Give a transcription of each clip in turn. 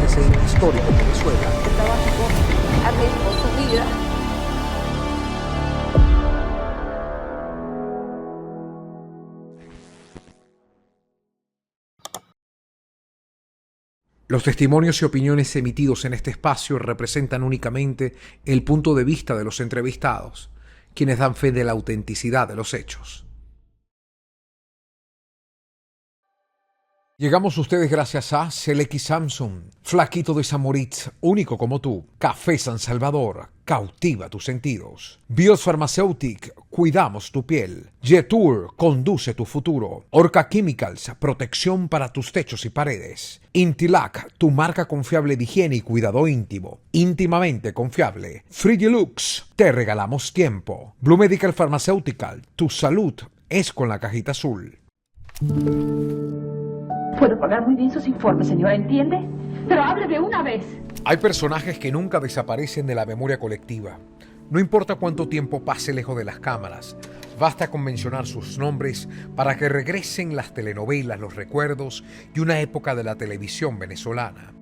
ese histórico Venezuela. Estaba a riesgo su vida. Los testimonios y opiniones emitidos en este espacio representan únicamente el punto de vista de los entrevistados, quienes dan fe de la autenticidad de los hechos. Llegamos a ustedes gracias a Selex Samsung, Flaquito de Samoritz, único como tú, Café San Salvador, cautiva tus sentidos, Biopharmaceutic, cuidamos tu piel, Jetour, conduce tu futuro, Orca Chemicals, protección para tus techos y paredes, Intilac, tu marca confiable de higiene y cuidado íntimo, íntimamente confiable, Frigilux, te regalamos tiempo, Blue Medical Pharmaceutical, tu salud es con la cajita azul. Puedo pagar muy bien sus informes, señora, ¿entiende? Pero hable de una vez. Hay personajes que nunca desaparecen de la memoria colectiva. No importa cuánto tiempo pase lejos de las cámaras, basta con mencionar sus nombres para que regresen las telenovelas, los recuerdos y una época de la televisión venezolana.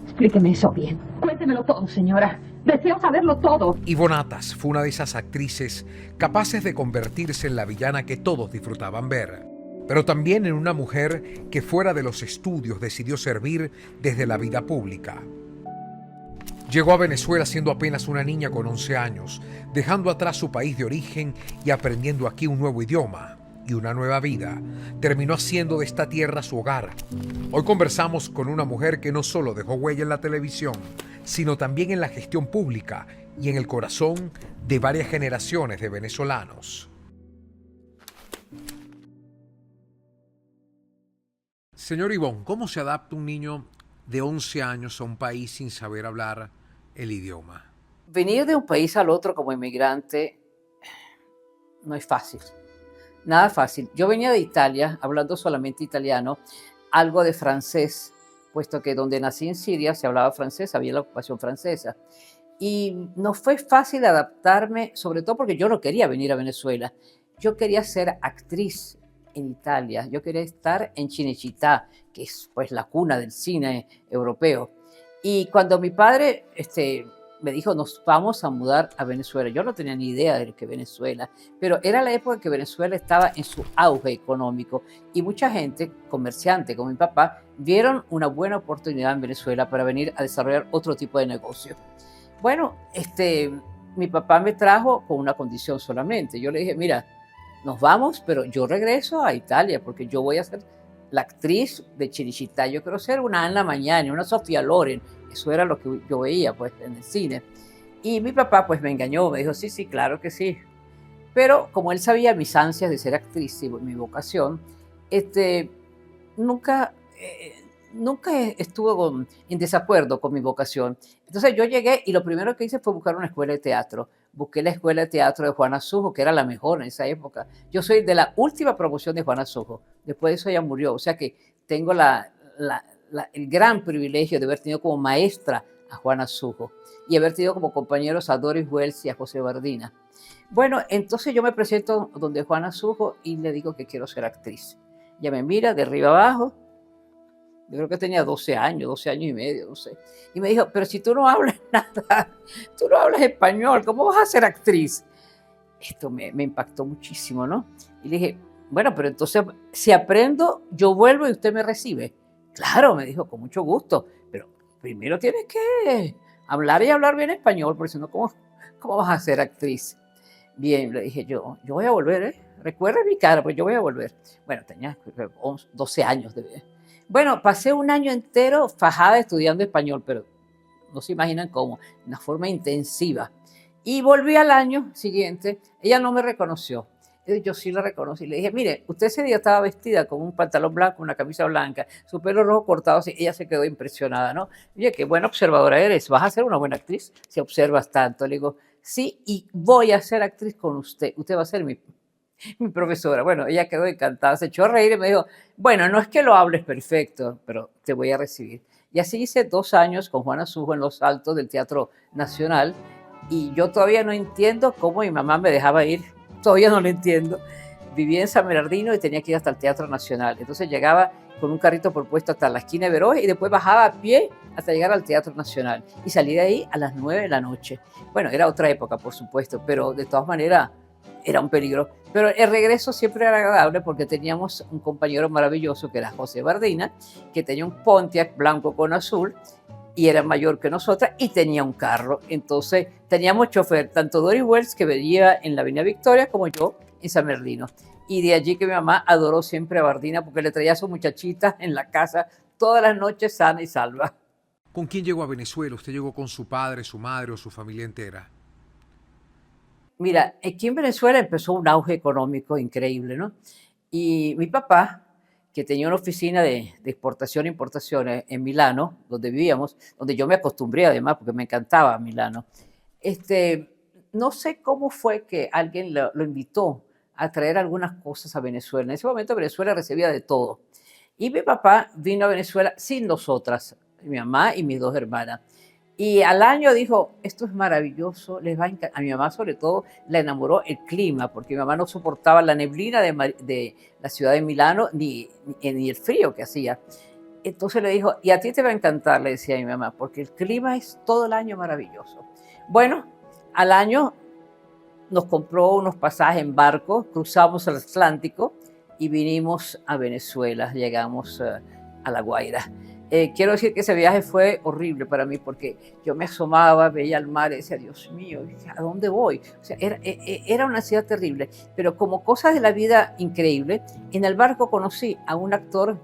Explíqueme eso bien. Cuéntemelo todo, señora. Deseo saberlo todo. Ivonne Atas fue una de esas actrices capaces de convertirse en la villana que todos disfrutaban ver, pero también en una mujer que fuera de los estudios decidió servir desde la vida pública. Llegó a Venezuela siendo apenas una niña con 11 años, dejando atrás su país de origen y aprendiendo aquí un nuevo idioma y una nueva vida. Terminó haciendo de esta tierra su hogar. Hoy conversamos con una mujer que no solo dejó huella en la televisión, sino también en la gestión pública y en el corazón de varias generaciones de venezolanos. Señor Ivonne, ¿cómo se adapta un niño de 11 años a un país sin saber hablar el idioma? Venir de un país al otro como inmigrante no es fácil, nada fácil. Yo venía de Italia, hablando solamente italiano, algo de francés, puesto que donde nací en Siria se hablaba francés, había la ocupación francesa. Y no fue fácil adaptarme, sobre todo porque yo no quería venir a Venezuela. Yo quería ser actriz en Italia. Yo quería estar en Cinecittà, que es pues la cuna del cine europeo. Y cuando mi padre me dijo, nos vamos a mudar a Venezuela, yo no tenía ni idea de que Venezuela, pero era la época que Venezuela estaba en su auge económico y mucha gente, comerciante como mi papá, vieron una buena oportunidad en Venezuela para venir a desarrollar otro tipo de negocio. Bueno, mi papá me trajo con una condición solamente. Yo le dije, mira, nos vamos, pero yo regreso a Italia porque yo voy a ser la actriz de Cinecittà. Yo quiero ser una Anna Magnani, una Sofía Loren. Eso era lo que yo veía pues, en el cine. Y mi papá pues me engañó, me dijo, sí, sí, claro que sí. Pero como él sabía mis ansias de ser actriz y mi vocación, nunca estuvo en desacuerdo con mi vocación. Entonces yo llegué y lo primero que hice fue buscar una escuela de teatro. Busqué la escuela de teatro de Juana Sujo, que era la mejor en esa época. Yo soy de la última promoción de Juana Sujo. Después de eso ella murió. O sea que tengo el gran privilegio de haber tenido como maestra a Juana Sujo y haber tenido como compañeros a Doris Wells y a José Bardina. Bueno, entonces yo me presento donde Juana Sujo y le digo que quiero ser actriz. Ella me mira de arriba abajo. Yo creo que tenía 12 años y medio, no sé. Y me dijo, pero si tú no hablas nada, tú no hablas español, ¿cómo vas a ser actriz? Esto me impactó muchísimo, ¿no? Y le dije, bueno, pero entonces, si aprendo, yo vuelvo y usted me recibe. Claro, me dijo, con mucho gusto, pero primero tienes que hablar y hablar bien español, porque si no, ¿cómo vas a ser actriz? Bien, le dije yo voy a volver, ¿eh? Recuerda mi cara, pues yo voy a volver. Bueno, tenía 12 años de... Bueno, pasé un año entero fajada estudiando español, pero no se imaginan cómo, de una forma intensiva. Y volví al año siguiente, ella no me reconoció. Yo sí la reconocí. Le dije, mire, usted ese día estaba vestida con un pantalón blanco, una camisa blanca, su pelo rojo cortado, así. Ella se quedó impresionada, ¿no? Oye, qué buena observadora eres, vas a ser una buena actriz si observas tanto. Le digo, sí, y voy a ser actriz con usted. Usted va a ser mi profesora. Bueno, ella quedó encantada, se echó a reír y me dijo, bueno, no es que lo hables perfecto, pero te voy a recibir. Y así hice 2 años con Juana Sujo en los altos del Teatro Nacional y yo todavía no entiendo cómo mi mamá me dejaba ir, todavía no lo entiendo. Vivía en San Bernardino y tenía que ir hasta el Teatro Nacional. Entonces llegaba con un carrito por puesto hasta la esquina de Veroes y después bajaba a pie hasta llegar al Teatro Nacional y salí de ahí a las 9 de la noche. Bueno, era otra época, por supuesto, pero de todas maneras era un peligro. Pero el regreso siempre era agradable porque teníamos un compañero maravilloso que era José Bardina, que tenía un Pontiac blanco con azul y era mayor que nosotras y tenía un carro. Entonces teníamos chofer, tanto Doris Wells, que venía en la Avenida Victoria, como yo en San Bernardino. Y de allí que mi mamá adoró siempre a Bardina porque le traía a su muchachita en la casa todas las noches sana y salva. ¿Con quién llegó a Venezuela? ¿Usted llegó con su padre, su madre o su familia entera? Mira, aquí en Venezuela empezó un auge económico increíble, ¿no? Y mi papá, que tenía una oficina de exportación e importación en Milano, donde vivíamos, donde yo me acostumbré además, porque me encantaba Milano, no sé cómo fue que alguien lo invitó a traer algunas cosas a Venezuela. En ese momento Venezuela recibía de todo. Y mi papá vino a Venezuela sin nosotras, mi mamá y mis dos hermanas. Y al año dijo, esto es maravilloso, les va a encantar. A mi mamá sobre todo la enamoró el clima, porque mi mamá no soportaba la neblina de la ciudad de Milano ni el frío que hacía. Entonces le dijo, y a ti te va a encantar, le decía a mi mamá, porque el clima es todo el año maravilloso. Bueno, al año nos compró unos pasajes en barco, cruzamos el Atlántico y vinimos a Venezuela, llegamos a La Guaira. Quiero decir que ese viaje fue horrible para mí porque yo me asomaba, veía el mar y decía, Dios mío, ¿a dónde voy? O sea, era una ciudad terrible, pero como cosas de la vida increíble, en el barco conocí a un actor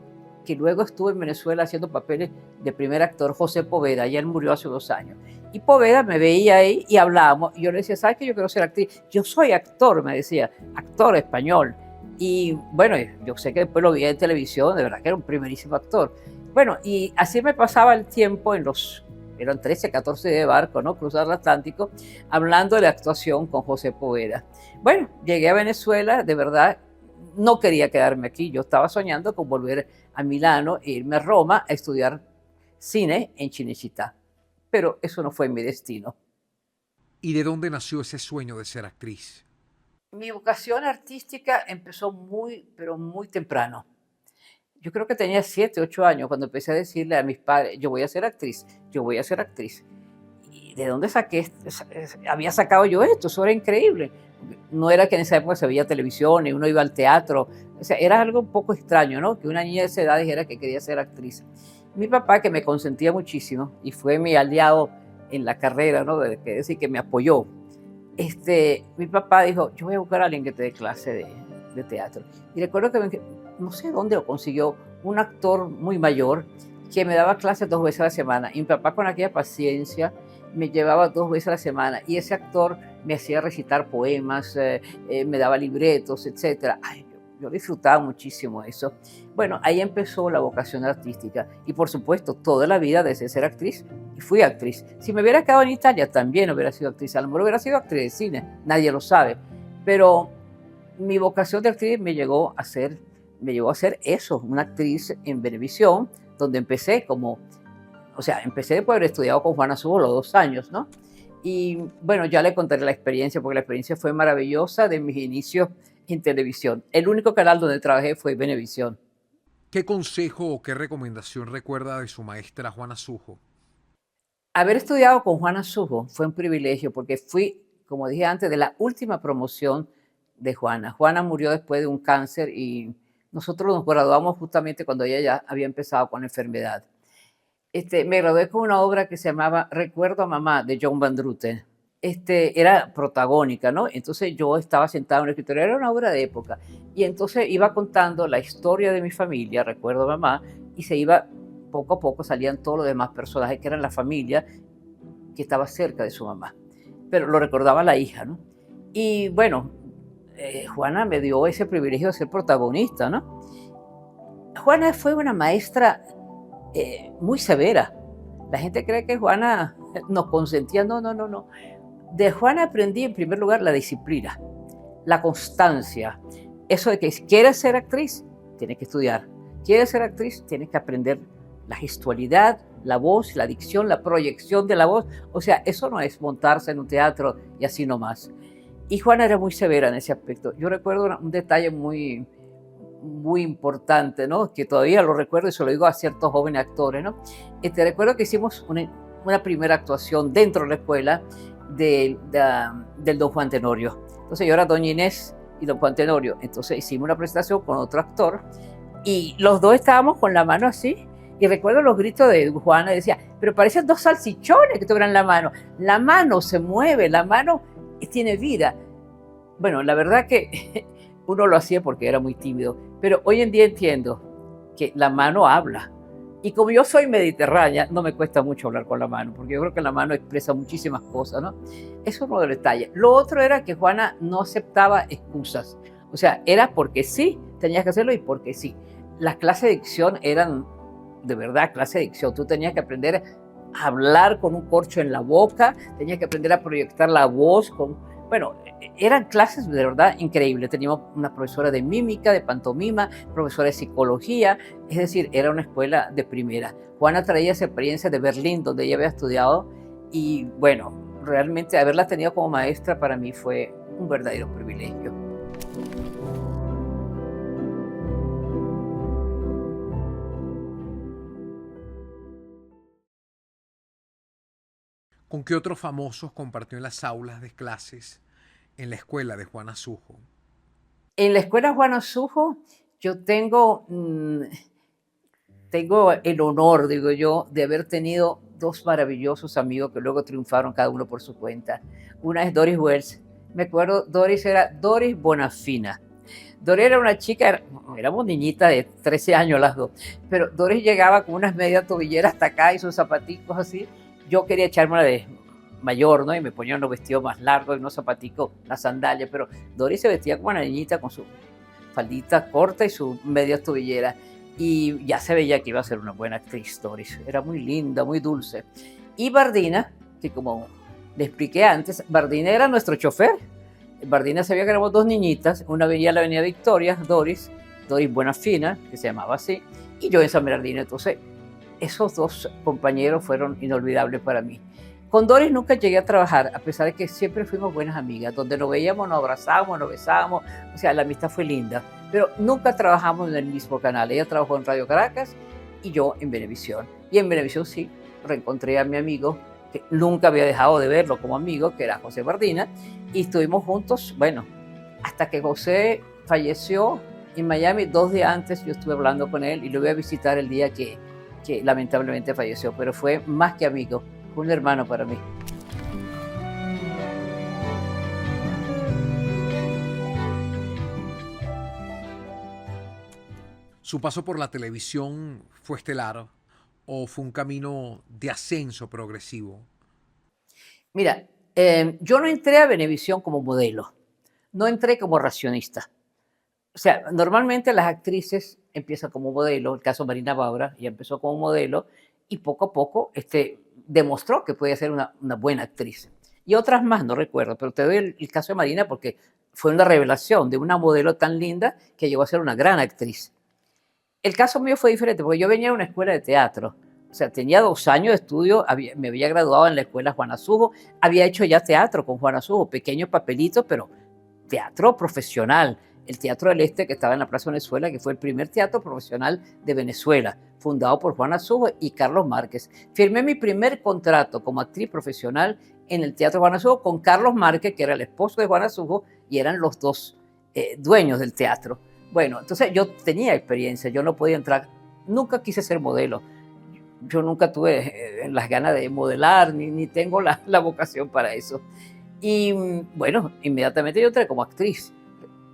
que luego estuvo en Venezuela haciendo papeles de primer actor, José Poveda, y él murió hace 2 años. Y Poveda me veía ahí y hablábamos, y yo le decía, ¿sabes qué? Yo quiero ser actriz. Yo soy actor, me decía, actor español. Y bueno, yo sé que después lo vi en televisión, de verdad que era un primerísimo actor. Bueno, y así me pasaba el tiempo eran 13, 14 de barco, ¿no? Cruzar el Atlántico, hablando de la actuación con José Poveda. Bueno, llegué a Venezuela, de verdad, no quería quedarme aquí. Yo estaba soñando con volver a Milano e irme a Roma a estudiar cine en Cinecittà. Pero eso no fue mi destino. ¿Y de dónde nació ese sueño de ser actriz? Mi vocación artística empezó muy, pero muy temprano. Yo creo que tenía 7, 8 años cuando empecé a decirle a mis padres, yo voy a ser actriz, yo voy a ser actriz. ¿Y de dónde había sacado yo esto? Eso era increíble. No era que en esa época se veía televisión y uno iba al teatro. O sea, era algo un poco extraño, ¿no? Que una niña de esa edad dijera que quería ser actriz. Mi papá, que me consentía muchísimo y fue mi aliado en la carrera, ¿no? Que decir que me apoyó. Mi papá dijo, yo voy a buscar a alguien que te dé clase de teatro. Y recuerdo que no sé dónde lo consiguió, un actor muy mayor que me daba clases 2 veces a la semana. Y mi papá, con aquella paciencia, me llevaba 2 veces a la semana. Y ese actor me hacía recitar poemas, me daba libretos, etc. Ay, yo disfrutaba muchísimo eso. Bueno, ahí empezó la vocación artística. Y por supuesto, toda la vida deseé ser actriz. Y fui actriz. Si me hubiera quedado en Italia, también hubiera sido actriz. A lo mejor hubiera sido actriz de cine. Nadie lo sabe. Pero mi vocación de actriz me llevó a ser eso, una actriz en Venevisión, donde empecé empecé después de haber estudiado con Juana Sujo los 2 años, ¿no? Y bueno, ya le contaré la experiencia, porque la experiencia fue maravillosa de mis inicios en televisión. El único canal donde trabajé fue Venevisión. ¿Qué consejo o qué recomendación recuerda de su maestra Juana Sujo? Haber estudiado con Juana Sujo fue un privilegio, porque fui, como dije antes, de la última promoción de Juana. Juana murió después de un cáncer y nosotros nos graduamos justamente cuando ella ya había empezado con la enfermedad. Me gradué con una obra que se llamaba Recuerdo a Mamá, de John Van Druten. Era protagónica, ¿no? Entonces yo estaba sentada en un escritorio, era una obra de época. Y entonces iba contando la historia de mi familia, Recuerdo a Mamá, y poco a poco salían todos los demás personajes que eran la familia que estaba cerca de su mamá. Pero lo recordaba la hija, ¿no? Y bueno, Juana me dio ese privilegio de ser protagonista, ¿no? Juana fue una maestra muy severa. La gente cree que Juana nos consentía. No, no, no, no. De Juana aprendí en primer lugar la disciplina, la constancia. Eso de que quieres ser actriz, tienes que estudiar. Quieres ser actriz, tienes que aprender la gestualidad, la voz, la dicción, la proyección de la voz. O sea, eso no es montarse en un teatro y así nomás. Y Juana era muy severa en ese aspecto. Yo recuerdo un detalle muy, muy importante, ¿no? Que todavía lo recuerdo y se lo digo a ciertos jóvenes actores, ¿no? Recuerdo que hicimos una primera actuación dentro de la escuela del Don Juan Tenorio. Entonces yo era Doña Inés y Don Juan Tenorio. Entonces hicimos una presentación con otro actor y los dos estábamos con la mano así. Y recuerdo los gritos de Juana, decía, pero parecen dos salchichones que tuvieran la mano. La mano se mueve, la mano tiene vida. Bueno, la verdad que uno lo hacía porque era muy tímido, pero hoy en día entiendo que la mano habla. Y como yo soy mediterránea, no me cuesta mucho hablar con la mano, porque yo creo que la mano expresa muchísimas cosas, ¿no? Eso es uno de los detalles. Lo otro era que Juana no aceptaba excusas. O sea, era porque sí, tenías que hacerlo y porque sí. Las clases de dicción eran, de verdad, clases de dicción. Tú tenías que aprender a hablar con un corcho en la boca, tenías que aprender a proyectar la voz con... Bueno, eran clases de verdad increíbles. Teníamos una profesora de mímica, de pantomima, profesora de psicología, es decir, era una escuela de primera. Juana traía esa experiencia de Berlín, donde ella había estudiado, y bueno, realmente haberla tenido como maestra para mí fue un verdadero privilegio. ¿Con qué otros famosos compartió en las aulas de clases en la escuela de Juana Sujo? En la escuela Juana Sujo yo tengo el honor, digo yo, de haber tenido dos maravillosos amigos que luego triunfaron cada uno por su cuenta. Una es Doris Wells. Me acuerdo, Doris era Doris Bonafina. Doris era una chica, éramos niñitas de 13 años las dos, pero Doris llegaba con unas medias tobilleras hasta acá y sus zapaticos así. Yo quería echarme la de mayor, ¿no? Y me ponía unos vestidos más largos y unos zapaticos, las sandalias, pero Doris se vestía como una niñita con su faldita corta y su medias tobilleras. Y ya se veía que iba a ser una buena actriz, Doris. Era muy linda, muy dulce. Y Bardina, que como le expliqué antes, Bardina era nuestro chofer. Bardina sabía que éramos dos niñitas. Una venía a la Avenida Victoria, Doris Buenafina, que se llamaba así, y yo en San Bernardino. Entonces, esos dos compañeros fueron inolvidables para mí. Con Doris nunca llegué a trabajar, a pesar de que siempre fuimos buenas amigas. Donde nos veíamos, nos abrazábamos, nos besábamos. O sea, la amistad fue linda. Pero nunca trabajamos en el mismo canal. Ella trabajó en Radio Caracas y yo en Venevisión. Y en Venevisión sí, reencontré a mi amigo, que nunca había dejado de verlo como amigo, que era José Bardina. Y estuvimos juntos, bueno, hasta que José falleció en Miami. 2 días antes yo estuve hablando con él y lo voy a visitar el día que lamentablemente falleció. Pero fue más que amigo, fue un hermano para mí. ¿Su paso por la televisión fue estelar o fue un camino de ascenso progresivo? Mira, yo no entré a Venevisión como modelo, no entré como racionista. O sea, normalmente las actrices empiezan como modelo, el caso de Marina Baura, ella empezó como modelo y poco a poco demostró que podía ser una buena actriz. Y otras más, no recuerdo, pero te doy el caso de Marina porque fue una revelación de una modelo tan linda que llegó a ser una gran actriz. El caso mío fue diferente porque yo venía de una escuela de teatro. O sea, tenía 2 años de estudio, me había graduado en la escuela Juana Sujo, había hecho ya teatro con Juana Sujo, pequeños papelitos, pero teatro profesional. El Teatro del Este, que estaba en la Plaza Venezuela, que fue el primer teatro profesional de Venezuela, fundado por Juana Sujo y Carlos Márquez. Firmé mi primer contrato como actriz profesional en el Teatro Juana Sujo con Carlos Márquez, que era el esposo de Juana Sujo, y eran los dos dueños del teatro. Bueno, entonces yo tenía experiencia, yo no podía entrar, nunca quise ser modelo. Yo nunca tuve las ganas de modelar, ni tengo la vocación para eso. Y bueno, inmediatamente yo entré como actriz.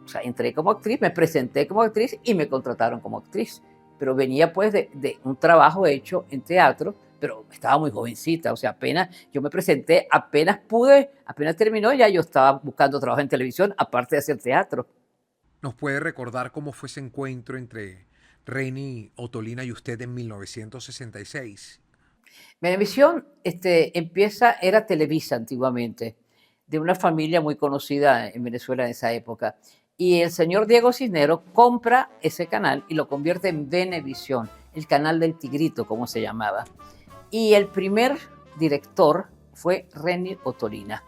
O sea, entré como actriz, me presenté como actriz y me contrataron como actriz. Pero venía pues de un trabajo hecho en teatro, pero estaba muy jovencita. O sea, apenas yo me presenté, apenas terminó, ya yo estaba buscando trabajo en televisión, aparte de hacer teatro. ¿Nos puede recordar cómo fue ese encuentro entre Reni Ottolina y usted en 1966? Venevisión era Televisa antiguamente, de una familia muy conocida en Venezuela en esa época. Y el señor Diego Cisneros compra ese canal y lo convierte en Venevisión, el canal del Tigrito, como se llamaba. Y el primer director fue Reni Ottolina.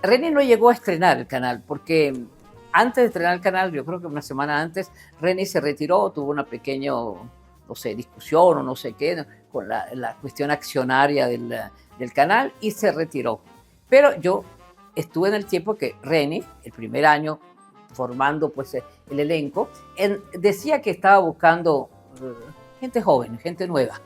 Reni no llegó a estrenar el canal porque antes de estrenar el canal, yo creo que una semana antes, René se retiró, tuvo una pequeña, no sé, discusión o no sé qué, ¿no? Con la cuestión accionaria del canal y se retiró. Pero yo estuve en el tiempo que René, el primer año, formando pues el elenco, decía que estaba buscando gente joven, gente nueva,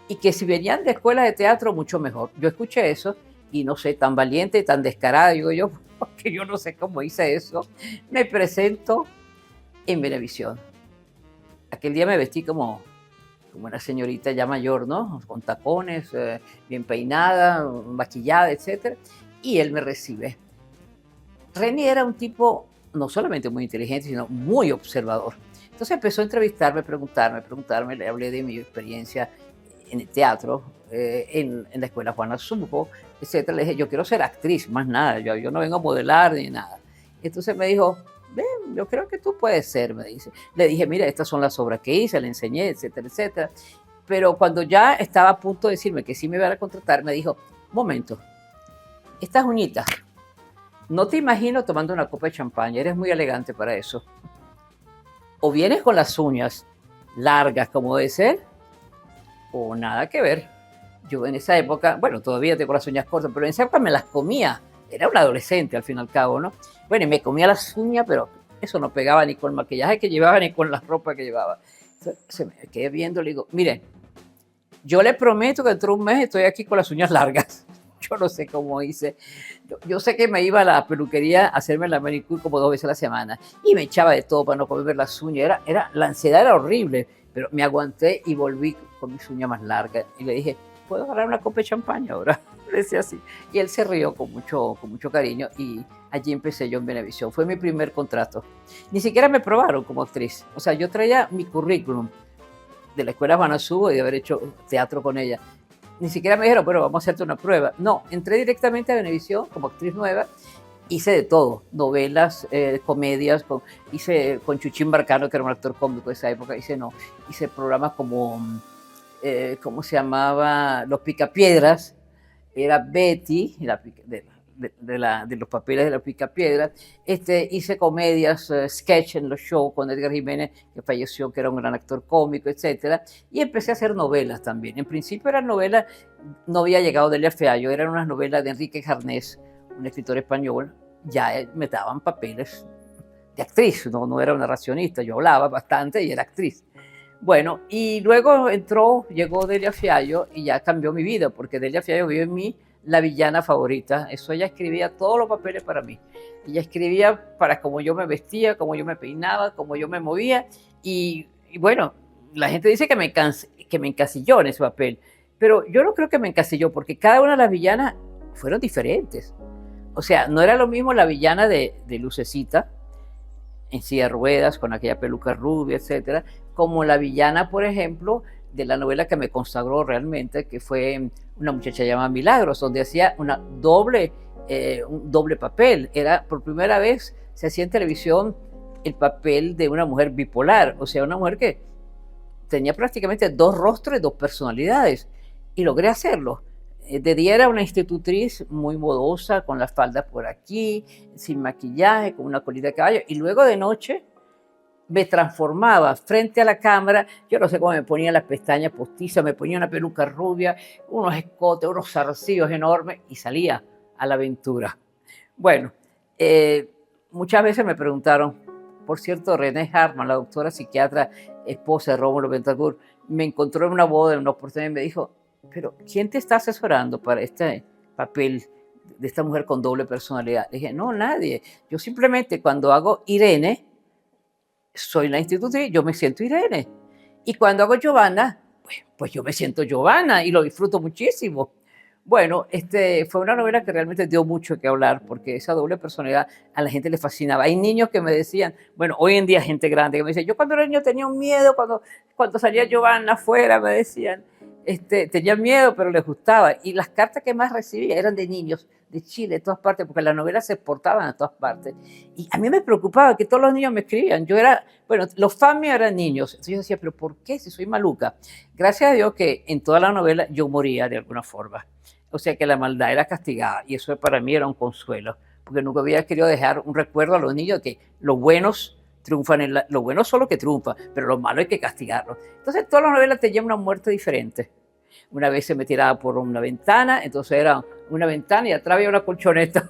y que si venían de escuelas de teatro, mucho mejor. Yo escuché eso y no sé, tan valiente, tan descarada, digo yo, porque yo no sé cómo hice eso. Me presento en Venevisión. Aquel día me vestí como una señorita ya mayor, ¿no? Con tacones, bien peinada, maquillada, etc. Y él me recibe. René era un tipo no solamente muy inteligente, sino muy observador. Entonces empezó a entrevistarme, preguntarme, le hablé de mi experiencia en el teatro, en la escuela Juana Sujo, etc. Le dije, yo quiero ser actriz, más nada, yo no vengo a modelar ni nada. Entonces me dijo, ven, yo creo que tú puedes ser, me dice. Le dije, mira, estas son las obras que hice, le enseñé, etcétera, etcétera. Pero cuando ya estaba a punto de decirme que sí me iba a contratar, me dijo, momento, estas uñitas, no te imagino tomando una copa de champaña, eres muy elegante para eso. O vienes con las uñas largas como debe ser, o nada que ver. Yo en esa época, bueno, todavía tengo las uñas cortas, pero en esa época me las comía. Era un adolescente al fin y al cabo, ¿no? Bueno, y me comía las uñas, pero eso no pegaba ni con el maquillaje que llevaba ni con la ropa que llevaba. Entonces, se me quedé viendo, le digo, mire, yo le prometo que dentro de un mes estoy aquí con las uñas largas. Yo no sé cómo hice. Yo sé que me iba a la peluquería a hacerme la manicure como 2 veces a la semana y me echaba de todo para no comer las uñas. La ansiedad era horrible, pero me aguanté y volví con mis uñas más largas. Y le dije, ¿puedo agarrar una copa de champaña ahora? Le decía así. Y él se rió con mucho cariño y allí empecé yo en Venevisión. Fue mi primer contrato. Ni siquiera me probaron como actriz. O sea, yo traía mi currículum de la escuela Juana Subo y de haber hecho teatro con ella. Ni siquiera me dijeron, bueno, vamos a hacerte una prueba. No, entré directamente a Venevisión como actriz nueva. Hice de todo, novelas, comedias, hice con Chuchín Barcano, que era un actor cómico de esa época, hice programas como, ¿cómo se llamaba? Los Picapiedras, era Betty, de los papeles de los Picapiedras. Hice comedias, sketch en los shows con Edgar Jiménez, que falleció, que era un gran actor cómico, etc. Y empecé a hacer novelas también. En principio eran novelas, no había llegado Delia Fiallo, eran unas novelas de Enrique Jarnés, un escritor español. Ya me daban papeles de actriz, no era una racionista, yo hablaba bastante y era actriz. Bueno, y luego llegó Delia Fiallo y ya cambió mi vida, porque Delia Fiallo vio en mí la villana favorita. Eso, ella escribía todos los papeles para mí. Ella escribía para cómo yo me vestía, cómo yo me peinaba, cómo yo me movía. Y bueno, la gente dice que me encasilló en ese papel. Pero yo no creo que me encasilló, porque cada una de las villanas fueron diferentes. O sea, no era lo mismo la villana de Lucecita, en silla de ruedas, con aquella peluca rubia, etcétera, como la villana, por ejemplo, de la novela que me consagró realmente, que fue una muchacha llamada Milagros, donde hacía un doble papel. Era, por primera vez, se hacía en televisión el papel de una mujer bipolar, o sea, una mujer que tenía prácticamente 2 rostros y 2 personalidades, y logré hacerlo. De día era una institutriz muy modosa, con las faldas por aquí, sin maquillaje, con una colita de caballo, y luego de noche me transformaba frente a la cámara. Yo no sé cómo me ponía las pestañas postizas, me ponía una peluca rubia, unos escotes, unos zarcillos enormes y salía a la aventura. Bueno, muchas veces me preguntaron, por cierto, René Hartmann, la doctora psiquiatra, esposa de Rómulo Betancourt, me encontró en una boda, en una oportunidad, y me dijo, pero ¿quién te está asesorando para este papel de esta mujer con doble personalidad? Le dije, no, nadie. Yo simplemente cuando hago Irene, soy la institutriz, yo me siento Irene. Y cuando hago Giovanna, pues yo me siento Giovanna y lo disfruto muchísimo. Bueno, fue una novela que realmente dio mucho que hablar, porque esa doble personalidad a la gente le fascinaba. Hay niños que me decían, bueno, hoy en día gente grande que me dice, yo cuando era niño tenía un miedo, cuando salía Giovanna afuera, me decían, tenía miedo, pero les gustaba. Y las cartas que más recibía eran de niños, de Chile, de todas partes, porque las novelas se exportaban a todas partes. Y a mí me preocupaba que todos los niños me escribían. Los fans míos eran niños. Entonces yo decía, pero ¿por qué si soy maluca? Gracias a Dios que en toda la novela yo moría de alguna forma. O sea que la maldad era castigada y eso para mí era un consuelo, porque nunca había querido dejar un recuerdo a los niños de que los buenos triunfan, los buenos son los que triunfan, pero los malos hay que castigarlos. Entonces todas las novelas tenían una muerte diferente. Una vez se me tiraba por una ventana, entonces era una ventana y atrás había una colchoneta.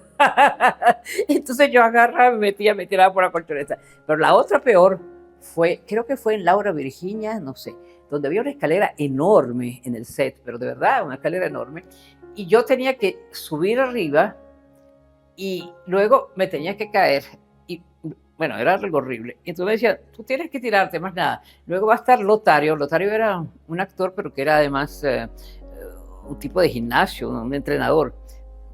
Entonces yo agarraba, me tiraba por la colchoneta. Pero la otra peor fue, creo que fue en Laura Virginia, no sé, donde había una escalera enorme en el set, pero de verdad, una escalera enorme. Y yo tenía que subir arriba y luego me tenía que caer. Y bueno, era algo horrible. Entonces me decía, tú tienes que tirarte, más nada. Luego va a estar Lotario. Lotario era un actor, pero que era además un tipo de gimnasio, un entrenador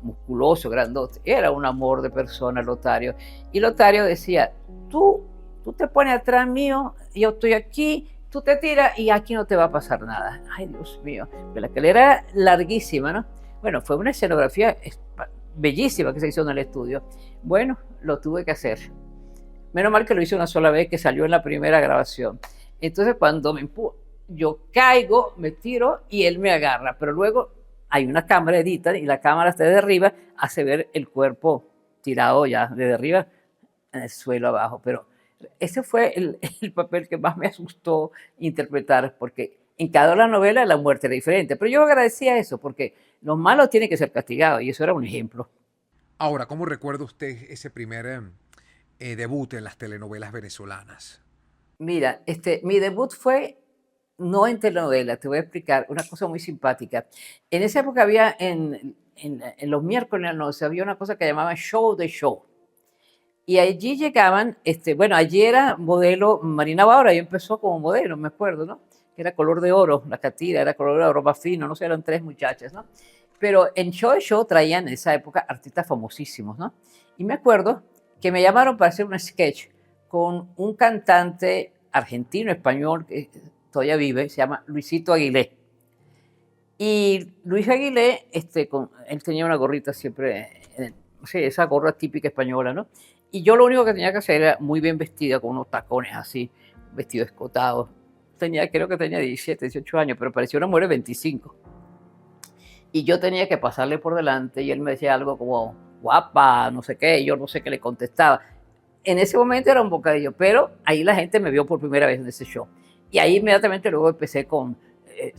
musculoso, grandote. Era un amor de persona, Lotario. Y Lotario decía, tú te pones atrás mío, yo estoy aquí, tú te tiras y aquí no te va a pasar nada. Ay, Dios mío. Pero la escalera era larguísima, ¿no? Bueno, fue una escenografía bellísima que se hizo en el estudio. Bueno, lo tuve que hacer. Menos mal que lo hice una sola vez, que salió en la primera grabación. Entonces, cuando me empujo, yo caigo, me tiro y él me agarra. Pero luego hay una cámara edita y la cámara está desde arriba, hace ver el cuerpo tirado ya desde arriba en el suelo abajo. Pero ese fue el papel que más me asustó interpretar, porque en cada una novela la muerte era diferente. Pero yo agradecía eso, porque los malos tienen que ser castigados y eso era un ejemplo. Ahora, ¿cómo recuerda usted ese primer debut en las telenovelas venezolanas? Mira, mi debut fue no en telenovela, te voy a explicar una cosa muy simpática. En esa época había en los miércoles en la noche había una cosa que llamaban show de show. Y allí llegaban, bueno, allí era modelo Marina Baura, y empezó como modelo, me acuerdo, ¿no? Que era color de oro, la catira era color de oro más fino, no sé, eran 3 muchachas, ¿no? Pero en show de show traían en esa época artistas famosísimos, ¿no? Y me acuerdo que me llamaron para hacer un sketch con un cantante argentino, español, que todavía vive, se llama Luisito Aguilé. Y Luis Aguilé, él tenía una gorrita siempre, sí, esa gorra típica española, ¿no? Y yo lo único que tenía que hacer era muy bien vestida, con unos tacones así, vestido escotado. Creo que tenía 17, 18 años, pero parecía una mujer de 25. Y yo tenía que pasarle por delante y él me decía algo como, guapa, no sé qué, y yo no sé qué le contestaba. En ese momento era un bocadillo, pero ahí la gente me vio por primera vez en ese show. Y ahí inmediatamente luego empecé con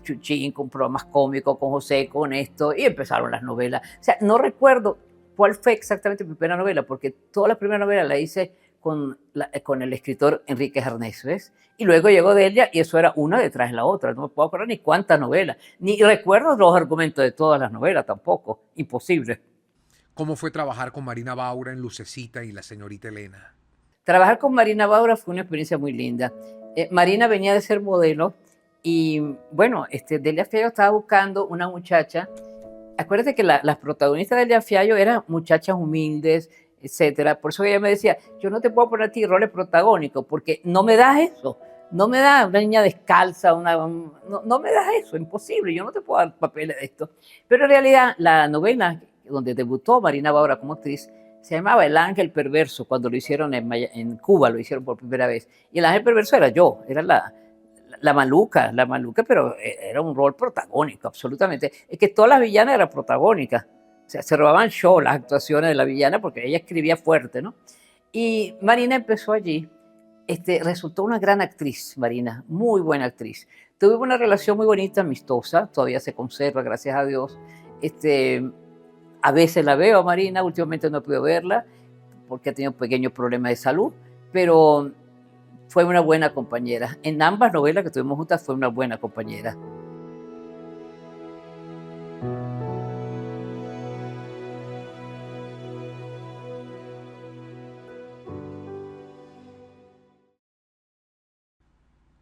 Chuchín, con programas cómicos, con José, con esto, y empezaron las novelas. O sea, no recuerdo cuál fue exactamente mi primera novela, porque toda la primera novela la hice con el escritor Enrique Jarnés, ¿ves? Y luego llegó Delia y eso era una detrás de la otra. No me puedo acordar ni cuántas novelas, ni recuerdo los argumentos de todas las novelas tampoco. Imposible. ¿Cómo fue trabajar con Marina Baura en Lucecita y la señorita Elena? Trabajar con Marina Baura fue una experiencia muy linda. Marina venía de ser modelo y, bueno, Delia Fiallo estaba buscando una muchacha. Acuérdate que las protagonistas de Delia Fiallo eran muchachas humildes, etcétera. Por eso ella me decía, yo no te puedo poner a ti roles protagónicos porque no me das eso. No me das una niña descalza, no me das eso, imposible, yo no te puedo dar papeles de esto. Pero en realidad la novela donde debutó Marina Baura como actriz se llamaba El Ángel Perverso, cuando lo hicieron en Cuba, lo hicieron por primera vez. Y el Ángel Perverso era yo, era la maluca, pero era un rol protagónico, absolutamente. Es que todas las villanas eran protagónicas. O sea, se robaban show las actuaciones de la villana porque ella escribía fuerte, ¿no? Y Marina empezó allí. Resultó una gran actriz, Marina, muy buena actriz. Tuvimos una relación muy bonita, amistosa, todavía se conserva, gracias a Dios. A veces la veo a Marina, últimamente no he podido verla porque ha tenido pequeños problemas de salud, pero fue una buena compañera. En ambas novelas que tuvimos juntas fue una buena compañera.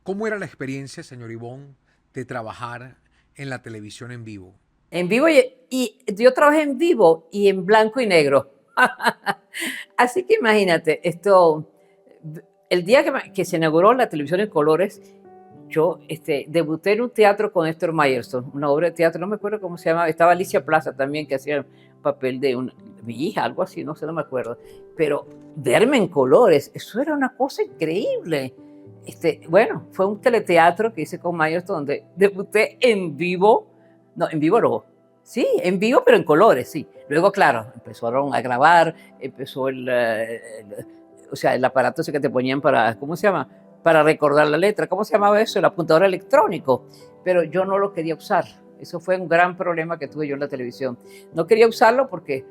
¿Cómo era la experiencia, señor Ibón, de trabajar en la televisión en vivo? En vivo y yo trabajé en vivo y en blanco y negro. Así que imagínate, el día que se inauguró la televisión en colores, yo debuté en un teatro con Héctor Mayerson, una obra de teatro, no me acuerdo cómo se llamaba, estaba Alicia Plaza también, que hacía el papel de mi hija, algo así, no sé, no me acuerdo. Pero verme en colores, eso era una cosa increíble. Bueno, fue un teleteatro que hice con Mayerson donde debuté en vivo. No, en vivo no. Sí, en vivo, pero en colores, sí. Luego, claro, empezaron a grabar, empezó o sea, el aparato ese que te ponían para, ¿cómo se llama? Para recordar la letra. ¿Cómo se llamaba eso? El apuntador electrónico. Pero yo no lo quería usar. Eso fue un gran problema que tuve yo en la televisión. No quería usarlo porque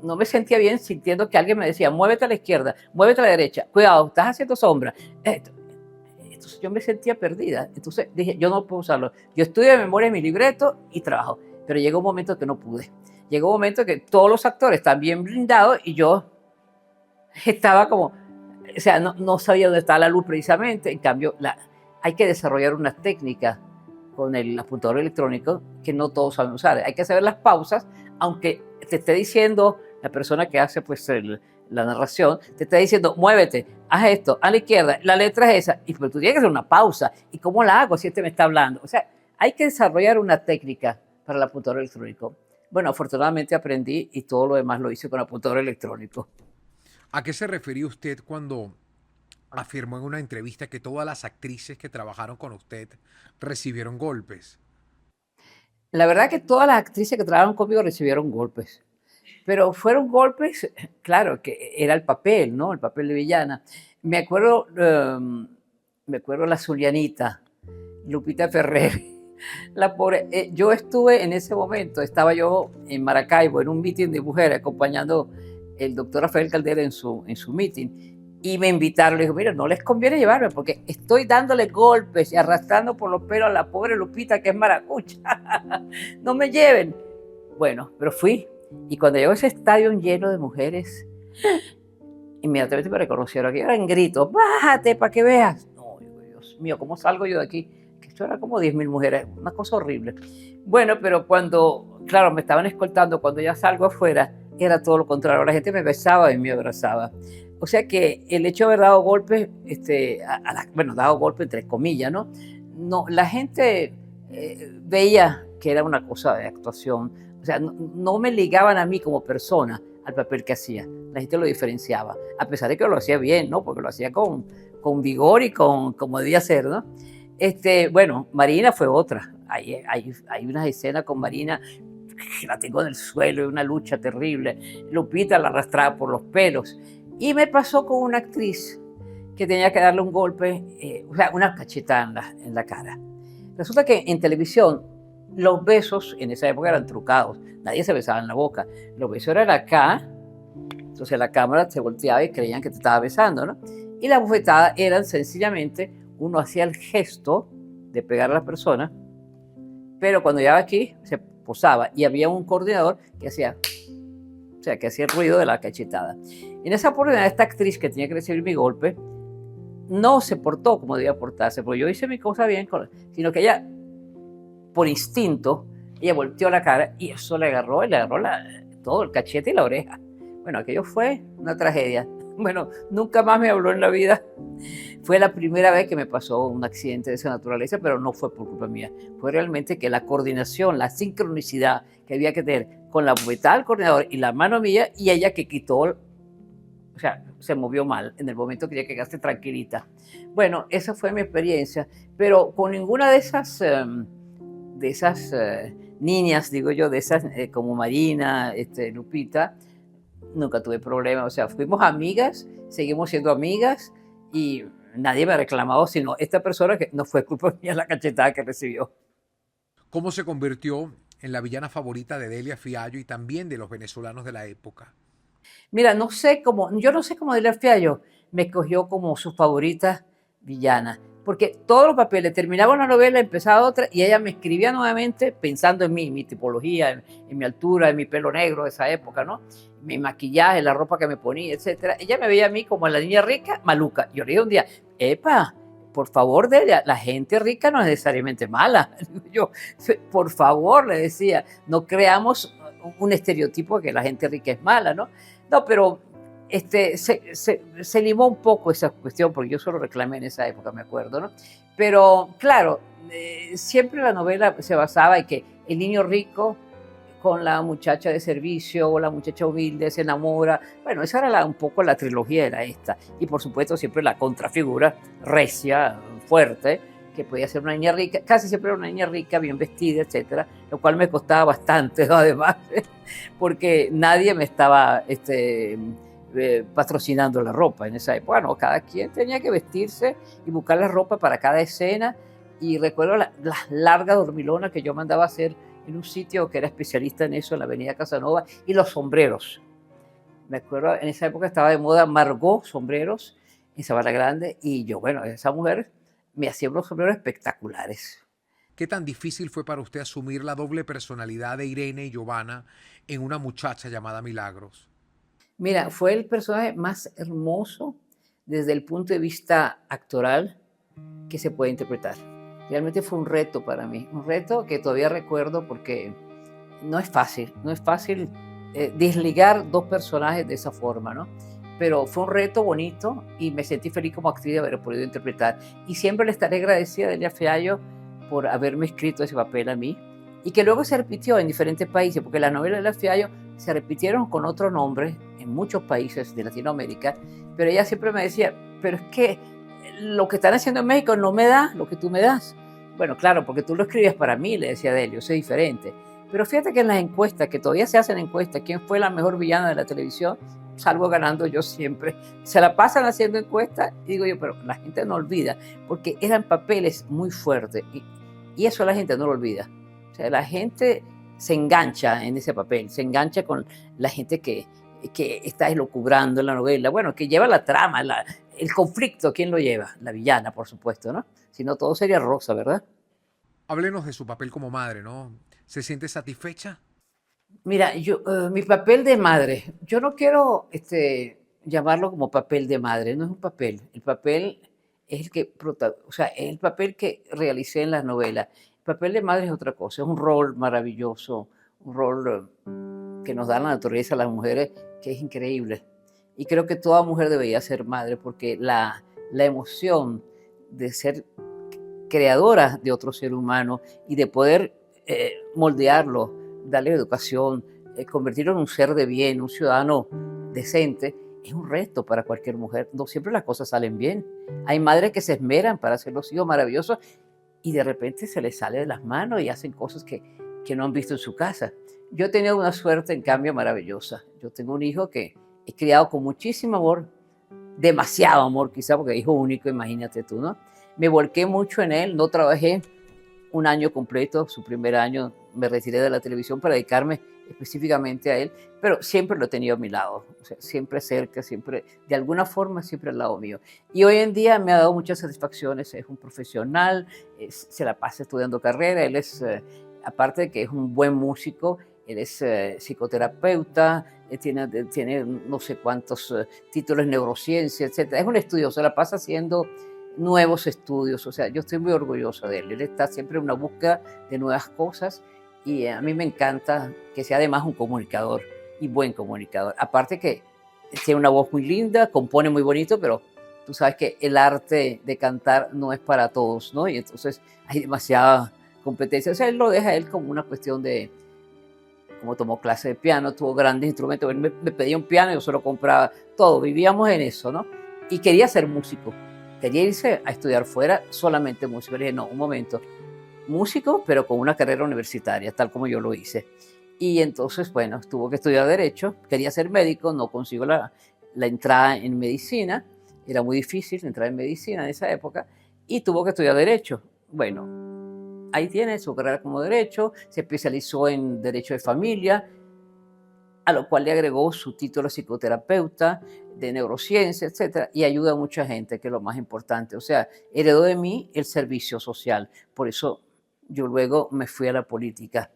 no me sentía bien sintiendo que alguien me decía, muévete a la izquierda, muévete a la derecha, cuidado, estás haciendo sombra. Entonces yo me sentía perdida. Entonces dije, yo no puedo usarlo. Yo estudio de memoria en mi libreto y trabajo. Pero llegó un momento que no pude. Llegó un momento que todos los actores están bien blindados y yo estaba como, o sea, no sabía dónde estaba la luz precisamente. En cambio, hay que desarrollar una técnica con el apuntador electrónico que no todos saben usar. Hay que saber las pausas, aunque te esté diciendo la persona que hace pues la narración, te está diciendo, muévete, haz esto, a la izquierda, la letra es esa, pero tú tienes que hacer una pausa. ¿Y cómo la hago si este me está hablando? O sea, hay que desarrollar una técnica para el apuntador electrónico. Bueno, afortunadamente aprendí y todo lo demás lo hice con apuntador electrónico. ¿A qué se refería usted cuando afirmó en una entrevista que todas las actrices que trabajaron con usted recibieron golpes? La verdad que todas las actrices que trabajaron conmigo recibieron golpes, pero fueron golpes, claro, que era el papel, ¿no? El papel de villana. Me acuerdo, me acuerdo la Zulianita, Lupita Ferrer, la pobre. Yo estuve en ese momento, estaba yo en Maracaibo en un meeting de mujeres acompañando el doctor Rafael Caldera en su meeting. Y me invitaron, le dijo, mira, no les conviene llevarme porque estoy dándole golpes y arrastrando por los pelos a la pobre Lupita que es maracucha. No me lleven. Bueno, pero fui. Y cuando llegó a ese estadio lleno de mujeres, inmediatamente me reconocieron. Aquí eran gritos, bájate para que veas. No, Dios mío, ¿cómo salgo yo de aquí? Que esto era como 10.000 mujeres, una cosa horrible. Bueno, pero cuando, claro, me estaban escoltando, cuando ya salgo afuera, era todo lo contrario. La gente me besaba y me abrazaba. O sea que el hecho de haber dado golpes, bueno, dado golpes entre comillas, ¿no? No, la gente veía que era una cosa de actuación. O sea, no me ligaban a mí como persona al papel que hacía. La gente lo diferenciaba, a pesar de que lo hacía bien, ¿no? Porque lo hacía con vigor y como debía ser, ¿no? Bueno, Marina fue otra. Hay unas escenas con Marina que la tengo en el suelo, una lucha terrible. Lupita la arrastraba por los pelos. Y me pasó con una actriz que tenía que darle un golpe, o sea, una cachetada en la cara. Resulta que en televisión los besos en esa época eran trucados. Nadie se besaba en la boca. Los besos eran acá. Entonces la cámara se volteaba y creían que te estaba besando, ¿no? Y las bofetadas eran sencillamente, uno hacía el gesto de pegar a la persona, pero cuando llegaba aquí se posaba y había un coordinador que hacía, o sea, que hacía el ruido de la cachetada. En esa oportunidad, esta actriz que tenía que recibir mi golpe no se portó como debía portarse, porque yo hice mi cosa bien, sino que ella, por instinto, ella volteó la cara y eso le agarró todo el cachete y la oreja. Bueno, aquello fue una tragedia. Bueno, nunca más me habló en la vida. Fue la primera vez que me pasó un accidente de esa naturaleza, pero no fue por culpa mía. Fue realmente que la coordinación, la sincronicidad que había que tener con la bofetada del coordinador y la mano mía y ella que quitó, o sea, se movió mal en el momento que ya quedaste tranquilita. Bueno, esa fue mi experiencia, pero con ninguna de esas niñas, digo yo, de esas como Marina, Lupita, nunca tuve problemas. O sea, fuimos amigas, seguimos siendo amigas y nadie me ha reclamado, sino esta persona que no fue culpa mía la cachetada que recibió. ¿Cómo se convirtió en la villana favorita de Delia Fiallo y también de los venezolanos de la época? Mira, yo no sé cómo Delia Fiallo me cogió como su favorita villana, porque todos los papeles, terminaba una novela, empezaba otra, y ella me escribía nuevamente pensando en mí, mi tipología, en mi altura, en mi pelo negro de esa época, ¿no? Mi maquillaje, la ropa que me ponía, etcétera. Ella me veía a mí como la niña rica, maluca. Yo le dije un día, epa, por favor, Delia, la gente rica no es necesariamente mala. Yo, por favor, le decía, no creamos un estereotipo de que la gente rica es mala, ¿no? No, pero se limó un poco esa cuestión, porque yo solo reclamé en esa época, me acuerdo, ¿no? Pero, claro, siempre la novela se basaba en que el niño rico con la muchacha de servicio o la muchacha humilde se enamora. Bueno, esa era un poco la trilogía, era esta. Y, por supuesto, siempre la contrafigura recia, fuerte, que podía ser una niña rica, casi siempre era una niña rica, bien vestida, etcétera, lo cual me costaba bastante, ¿no? Además, porque nadie me estaba patrocinando la ropa en esa época. Bueno, cada quien tenía que vestirse y buscar la ropa para cada escena. Y recuerdo las largas dormilonas que yo mandaba a hacer en un sitio que era especialista en eso, en la avenida Casanova, y los sombreros. Me acuerdo, en esa época estaba de moda Margot sombreros en Sabana Grande, y yo, bueno, esa mujer me hacía unos sombreros espectaculares. ¿Qué tan difícil fue para usted asumir la doble personalidad de Irene y Giovanna en una muchacha llamada Milagros? Mira, fue el personaje más hermoso desde el punto de vista actoral que se puede interpretar. Realmente fue un reto para mí, un reto que todavía recuerdo porque no es fácil, no es fácil desligar dos personajes de esa forma, ¿no? Pero fue un reto bonito y me sentí feliz como actriz de haber podido interpretar. Y siempre le estaré agradecida a Delia Fiallo por haberme escrito ese papel a mí y que luego se repitió en diferentes países, porque las novelas de Delia Fiallo se repitieron con otro nombre en muchos países de Latinoamérica, pero ella siempre me decía, pero es que lo que están haciendo en México no me da lo que tú me das. Bueno, claro, porque tú lo escribías para mí, le decía Delio, eso es diferente. Pero fíjate que en las encuestas, que todavía se hacen encuestas, ¿quién fue la mejor villana de la televisión? Salgo ganando yo siempre. Se la pasan haciendo encuestas y digo yo, pero la gente no olvida, porque eran papeles muy fuertes y eso la gente no lo olvida. O sea, la gente se engancha en ese papel, se engancha con la gente que está elucubrando en la novela, bueno, que lleva la trama, el conflicto, ¿quién lo lleva? La villana, por supuesto, ¿no? Si no, todo sería rosa, ¿verdad? Háblenos de su papel como madre, ¿no? ¿Se siente satisfecha? Mira, mi papel de madre, yo no quiero llamarlo como papel de madre, no es un papel. El papel es o sea, es el papel que realicé en las novelas. El papel de madre es otra cosa, es un rol maravilloso, un rol que nos da la naturaleza a las mujeres, que es increíble. Y creo que toda mujer debería ser madre, porque la emoción de ser creadora de otro ser humano y de poder moldearlo, darle educación, convertirlo en un ser de bien, un ciudadano decente, es un reto para cualquier mujer. No siempre las cosas salen bien. Hay madres que se esmeran para hacer los hijos maravillosos y de repente se les sale de las manos y hacen cosas que no han visto en su casa. Yo he tenido una suerte, en cambio, maravillosa. Yo tengo un hijo que he criado con muchísimo amor, demasiado amor quizá, porque es hijo único, imagínate tú, ¿no? Me volqué mucho en él, no trabajé un año completo, su primer año me retiré de la televisión para dedicarme específicamente a él, pero siempre lo he tenido a mi lado, o sea, siempre cerca, siempre, de alguna forma, siempre al lado mío. Y hoy en día me ha dado muchas satisfacciones, es un profesional, se la pasa estudiando carrera, él es, aparte de que es un buen músico, él es psicoterapeuta, tiene no sé cuántos títulos en neurociencia, etc. Es un estudioso, se la pasa haciendo nuevos estudios, o sea, yo estoy muy orgullosa de él. Él está siempre en una búsqueda de nuevas cosas y a mí me encanta que sea además un comunicador y buen comunicador. Aparte que tiene una voz muy linda, compone muy bonito, pero tú sabes que el arte de cantar no es para todos, ¿no? Y entonces hay demasiada competencia. O sea, él lo deja a él como una cuestión de, como tomó clase de piano, tuvo grandes instrumentos, él me pedía un piano y yo se lo compraba, todo, vivíamos en eso, ¿no? Y quería ser músico. Quería irse a estudiar fuera solamente música. Le dije, no, un momento, músico, pero con una carrera universitaria, tal como yo lo hice. Y entonces, bueno, tuvo que estudiar Derecho, quería ser médico, no consigo la entrada en medicina, era muy difícil entrar en medicina en esa época, y tuvo que estudiar Derecho. Bueno, ahí tiene su carrera como Derecho, se especializó en Derecho de Familia, a lo cual le agregó su título de psicoterapeuta, de neurociencia, etcétera, y ayuda a mucha gente, que es lo más importante. O sea, heredó de mí el servicio social. Por eso yo luego me fui a la política.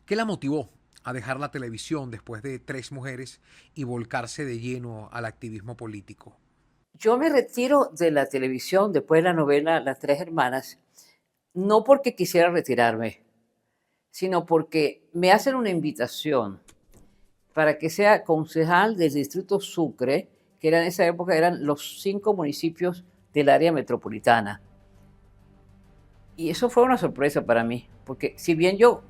¿Qué la motivó a dejar la televisión después de Tres Mujeres y volcarse de lleno al activismo político? Yo me retiro de la televisión después de la novela Las Tres Hermanas, no porque quisiera retirarme, sino porque me hacen una invitación para que sea concejal del distrito Sucre, que en esa época eran los 5 municipios del área metropolitana. Y eso fue una sorpresa para mí, porque si bien yo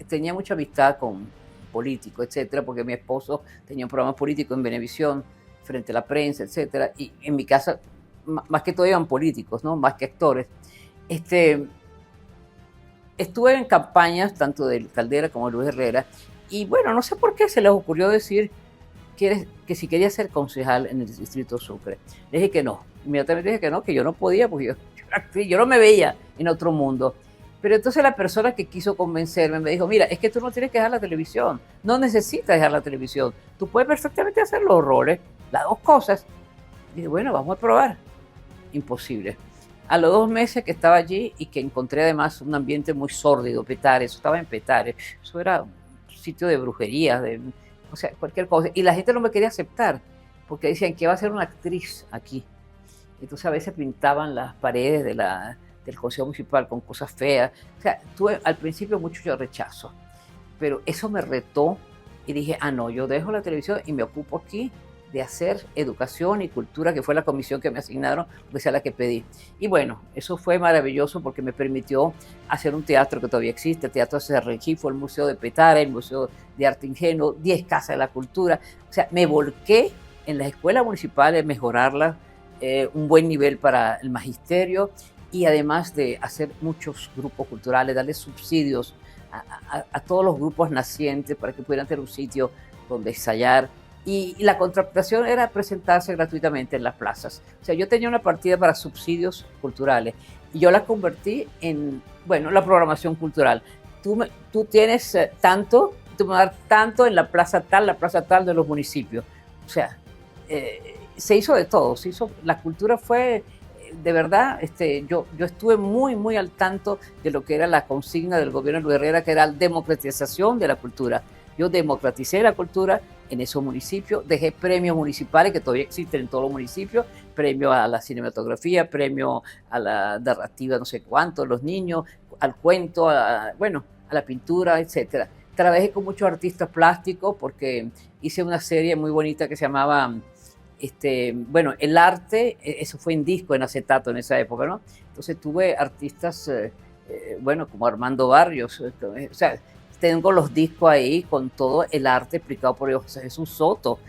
tenía mucha amistad con políticos, etcétera, porque mi esposo tenía un programa político en Venevisión, frente a la prensa, etcétera, y en mi casa más que todo iban políticos, ¿no? Más que actores. Este, estuve en campañas tanto de Caldera como de Luis Herrera y bueno, no sé por qué se les ocurrió decir que si quería ser concejal en el distrito Sucre. Le dije que no, inmediatamente dije que no, que yo no podía porque yo era actriz, yo no me veía en otro mundo. Pero entonces la persona que quiso convencerme me dijo, mira, es que tú no tienes que dejar la televisión, no necesitas dejar la televisión, tú puedes perfectamente hacer los roles, las dos cosas. Y dije, bueno, vamos a probar. Imposible. A los 2 meses que estaba allí y que encontré además un ambiente muy sórdido, Petare, eso estaba en Petare, eso era un sitio de brujería, o sea, cualquier cosa. Y la gente no me quería aceptar, porque decían que iba a ser una actriz aquí. Entonces a veces pintaban las paredes del Consejo Municipal con cosas feas. O sea, tuve al principio mucho rechazo, pero eso me retó y dije, ah, no, yo dejo la televisión y me ocupo aquí de hacer educación y cultura, que fue la comisión que me asignaron, porque sea la que pedí. Y bueno, eso fue maravilloso porque me permitió hacer un teatro que todavía existe, el Teatro Cerrejifo, el Museo de Petare, el Museo de Arte Ingenuo, 10 Casas de la Cultura. O sea, me volqué en las escuelas municipales, mejorarlas, un buen nivel para el magisterio y además de hacer muchos grupos culturales, darle subsidios a todos los grupos nacientes para que pudieran tener un sitio donde ensayar. Y la contratación era presentarse gratuitamente en las plazas. O sea, yo tenía una partida para subsidios culturales y yo la convertí en, bueno, la programación cultural. Tú tienes tanto, tú me vas a dar tanto en la plaza tal de los municipios. O sea, se hizo de todo. La cultura fue, de verdad, yo estuve muy al tanto de lo que era la consigna del gobierno de Luis Herrera, que era la democratización de la cultura. Yo democraticé la cultura en esos municipios, dejé premios municipales que todavía existen en todos los municipios, premio a la cinematografía, premio a la narrativa, no sé cuánto, los niños, al cuento, bueno, a la pintura, etcétera. Trabajé con muchos artistas plásticos porque hice una serie muy bonita que se llamaba, bueno, el arte, eso fue en disco, en acetato en esa época, ¿no? Entonces tuve artistas, bueno, como Armando Barrios, o sea, tengo los discos ahí con todo el arte explicado por José Jesús Soto.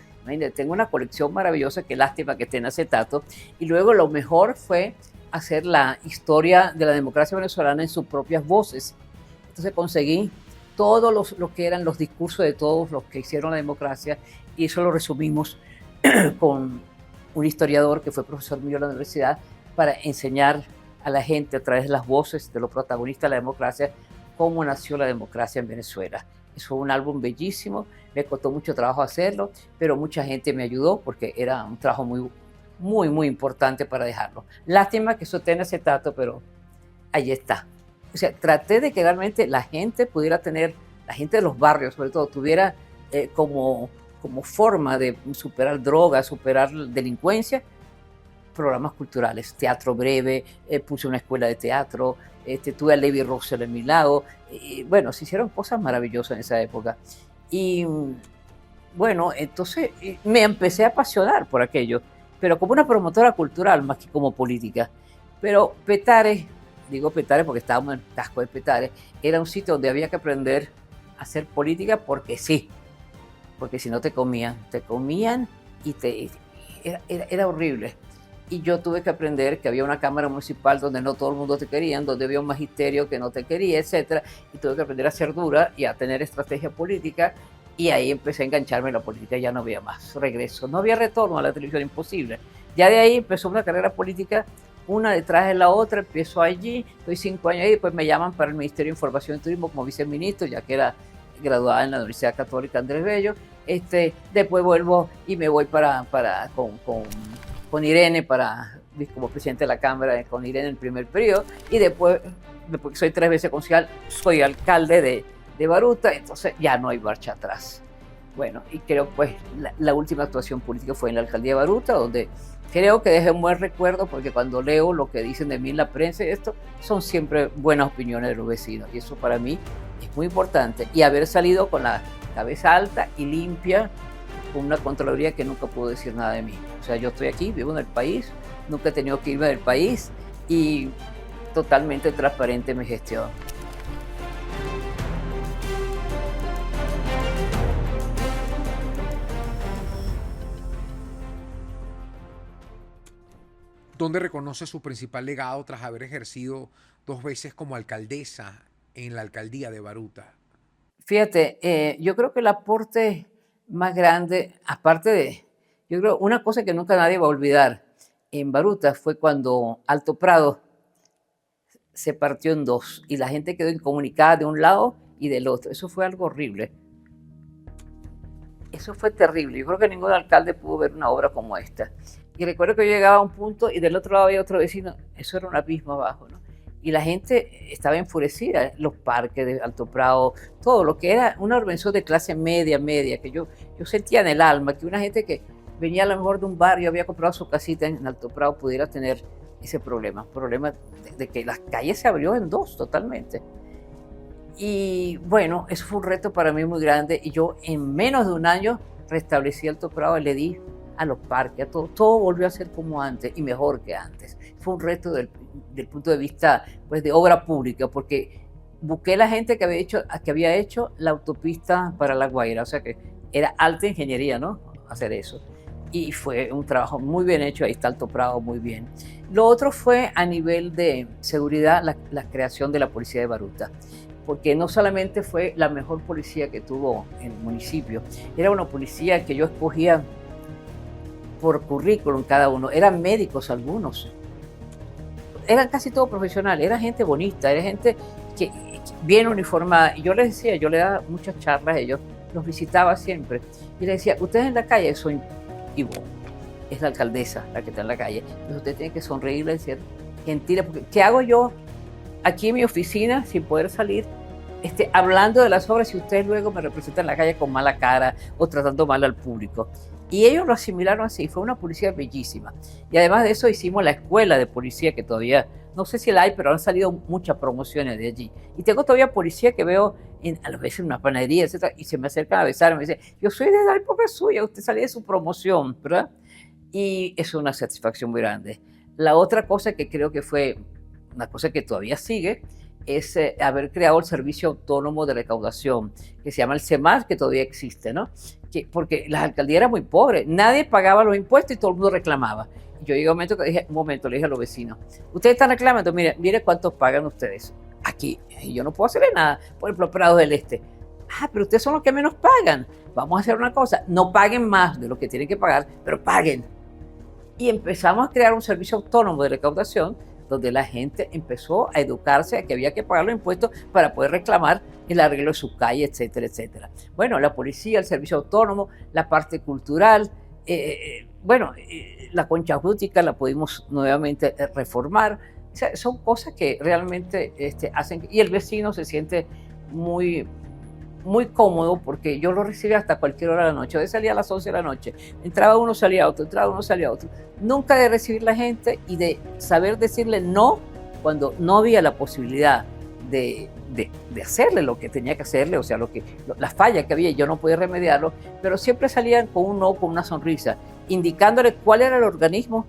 Tengo una colección maravillosa, qué lástima que esté en acetato. Y luego lo mejor fue hacer la historia de la democracia venezolana en sus propias voces. Entonces conseguí todos lo que eran los discursos de todos los que hicieron la democracia y eso lo resumimos con un historiador que fue profesor mío de la universidad para enseñar a la gente a través de las voces de los protagonistas de la democracia cómo nació la democracia en Venezuela. Eso fue un álbum bellísimo, me costó mucho trabajo hacerlo, pero mucha gente me ayudó porque era un trabajo muy importante para dejarlo. Lástima que eso tenga acetato, pero ahí está. O sea, traté de que realmente la gente pudiera tener, la gente de los barrios sobre todo, tuviera como forma de superar drogas, superar delincuencia, programas culturales, teatro breve, puse una escuela de teatro, tuve a Levi Russell en mi lado, bueno, se hicieron cosas maravillosas en esa época. Y bueno, entonces me empecé a apasionar por aquello, pero como una promotora cultural más que como política. Pero Petare, digo Petare porque estábamos en el casco de Petare, era un sitio donde había que aprender a hacer política porque sí, porque si no te comían y era horrible. Y yo tuve que aprender que había una cámara municipal donde no todo el mundo te quería, donde había un magisterio que no te quería, etcétera. Y tuve que aprender a ser dura y a tener estrategia política. Y ahí empecé a engancharme en la política, ya no había más regreso. No había retorno a la televisión, imposible. Ya de ahí empezó una carrera política, una detrás de la otra, empiezo allí, estoy 5 años ahí, después me llaman para el Ministerio de Información y Turismo como viceministro, ya que era graduada en la Universidad Católica Andrés Bello. Después vuelvo y me voy con Irene como presidente de la Cámara, con Irene en el primer periodo, y después que soy 3 veces concejal, soy alcalde de Baruta, entonces ya no hay marcha atrás. Bueno, y creo pues la última actuación política fue en la alcaldía de Baruta, donde creo que dejé un buen recuerdo, porque cuando leo lo que dicen de mí en la prensa, esto son siempre buenas opiniones de los vecinos, y eso para mí es muy importante. Y haber salido con la cabeza alta y limpia, con una Contraloría que nunca pudo decir nada de mí. O sea, yo estoy aquí, vivo en el país, nunca he tenido que irme del país y totalmente transparente mi gestión. ¿Dónde reconoce su principal legado tras haber ejercido 2 veces como alcaldesa en la alcaldía de Baruta. Fíjate, yo creo que el aporte más grande, aparte de, yo creo, una cosa que nunca nadie va a olvidar en Baruta fue cuando Alto Prado se partió en dos y la gente quedó incomunicada de un lado y del otro. Eso fue algo horrible. Eso fue terrible. Yo creo que ningún alcalde pudo ver una obra como esta. Y recuerdo que yo llegaba a un punto y del otro lado había otro vecino. Eso era un abismo abajo, ¿no? Y la gente estaba enfurecida. Los parques de Alto Prado, todo lo que era una organización de clase media, que yo sentía en el alma que una gente que venía a lo mejor de un barrio, había comprado su casita en Alto Prado, pudiera tener ese problema de que las calles se abrió en dos totalmente. Y bueno, eso fue un reto para mí muy grande y yo en menos de un año restablecí Alto Prado y le di a los parques, a todo volvió a ser como antes y mejor que antes. Fue un reto del punto de vista pues, de obra pública, porque busqué la gente que había hecho la autopista para La Guaira, o sea que era alta ingeniería, ¿no? Hacer eso. Y fue un trabajo muy bien hecho, ahí está Alto Prado muy bien. Lo otro fue a nivel de seguridad, la creación de la policía de Baruta, porque no solamente fue la mejor policía que tuvo el municipio, era una policía que yo escogía por currículum cada uno, eran médicos algunos, eran casi todos profesionales, era gente bonita, era gente que bien uniformada. Y yo les decía, yo le daba muchas charlas a ellos, los visitaba siempre, y les decía, ustedes en la calle son Ivonne, es la alcaldesa la que está en la calle, entonces usted tiene que sonreírle y decir gentiles, porque ¿qué hago yo aquí en mi oficina sin poder salir hablando de las obras y ustedes luego me representan en la calle con mala cara o tratando mal al público? Y ellos lo asimilaron así, fue una policía bellísima. Y además de eso hicimos la escuela de policía que todavía, no sé si la hay, pero han salido muchas promociones de allí. Y tengo todavía policía que veo a veces en una panadería, etcétera, y se me acercan a besar, me dicen, yo soy de la época suya, usted salió de su promoción, ¿verdad? Y es una satisfacción muy grande. La otra cosa que creo que fue una cosa que todavía sigue, es haber creado el Servicio Autónomo de Recaudación, que se llama el CEMAR, que todavía existe, ¿no? Porque las alcaldías eran muy pobres, nadie pagaba los impuestos y todo el mundo reclamaba. Y yo llegué a un momento que dije, le dije a los vecinos, ustedes están reclamando, mire cuántos pagan ustedes aquí, y yo no puedo hacerle nada, por ejemplo, Prados del Este. Pero ustedes son los que menos pagan, vamos a hacer una cosa, no paguen más de lo que tienen que pagar, pero paguen. Y empezamos a crear un servicio autónomo de recaudación donde la gente empezó a educarse a que había que pagar los impuestos para poder reclamar el arreglo de su calle, etcétera, etcétera. Bueno, la policía, el servicio autónomo, la parte cultural, la concha acústica la pudimos nuevamente reformar. O sea, son cosas que realmente hacen, y el vecino se siente muy cómodo porque yo lo recibía hasta cualquier hora de la noche. A veces salía a las 11 de la noche, entraba uno, salía otro, entraba uno, salía otro. Nunca de recibir la gente y de saber decirle no cuando no había la posibilidad de hacerle lo que tenía que hacerle, o sea, la falla que había, yo no podía remediarlo, pero siempre salían con un no, con una sonrisa, indicándole cuál era el organismo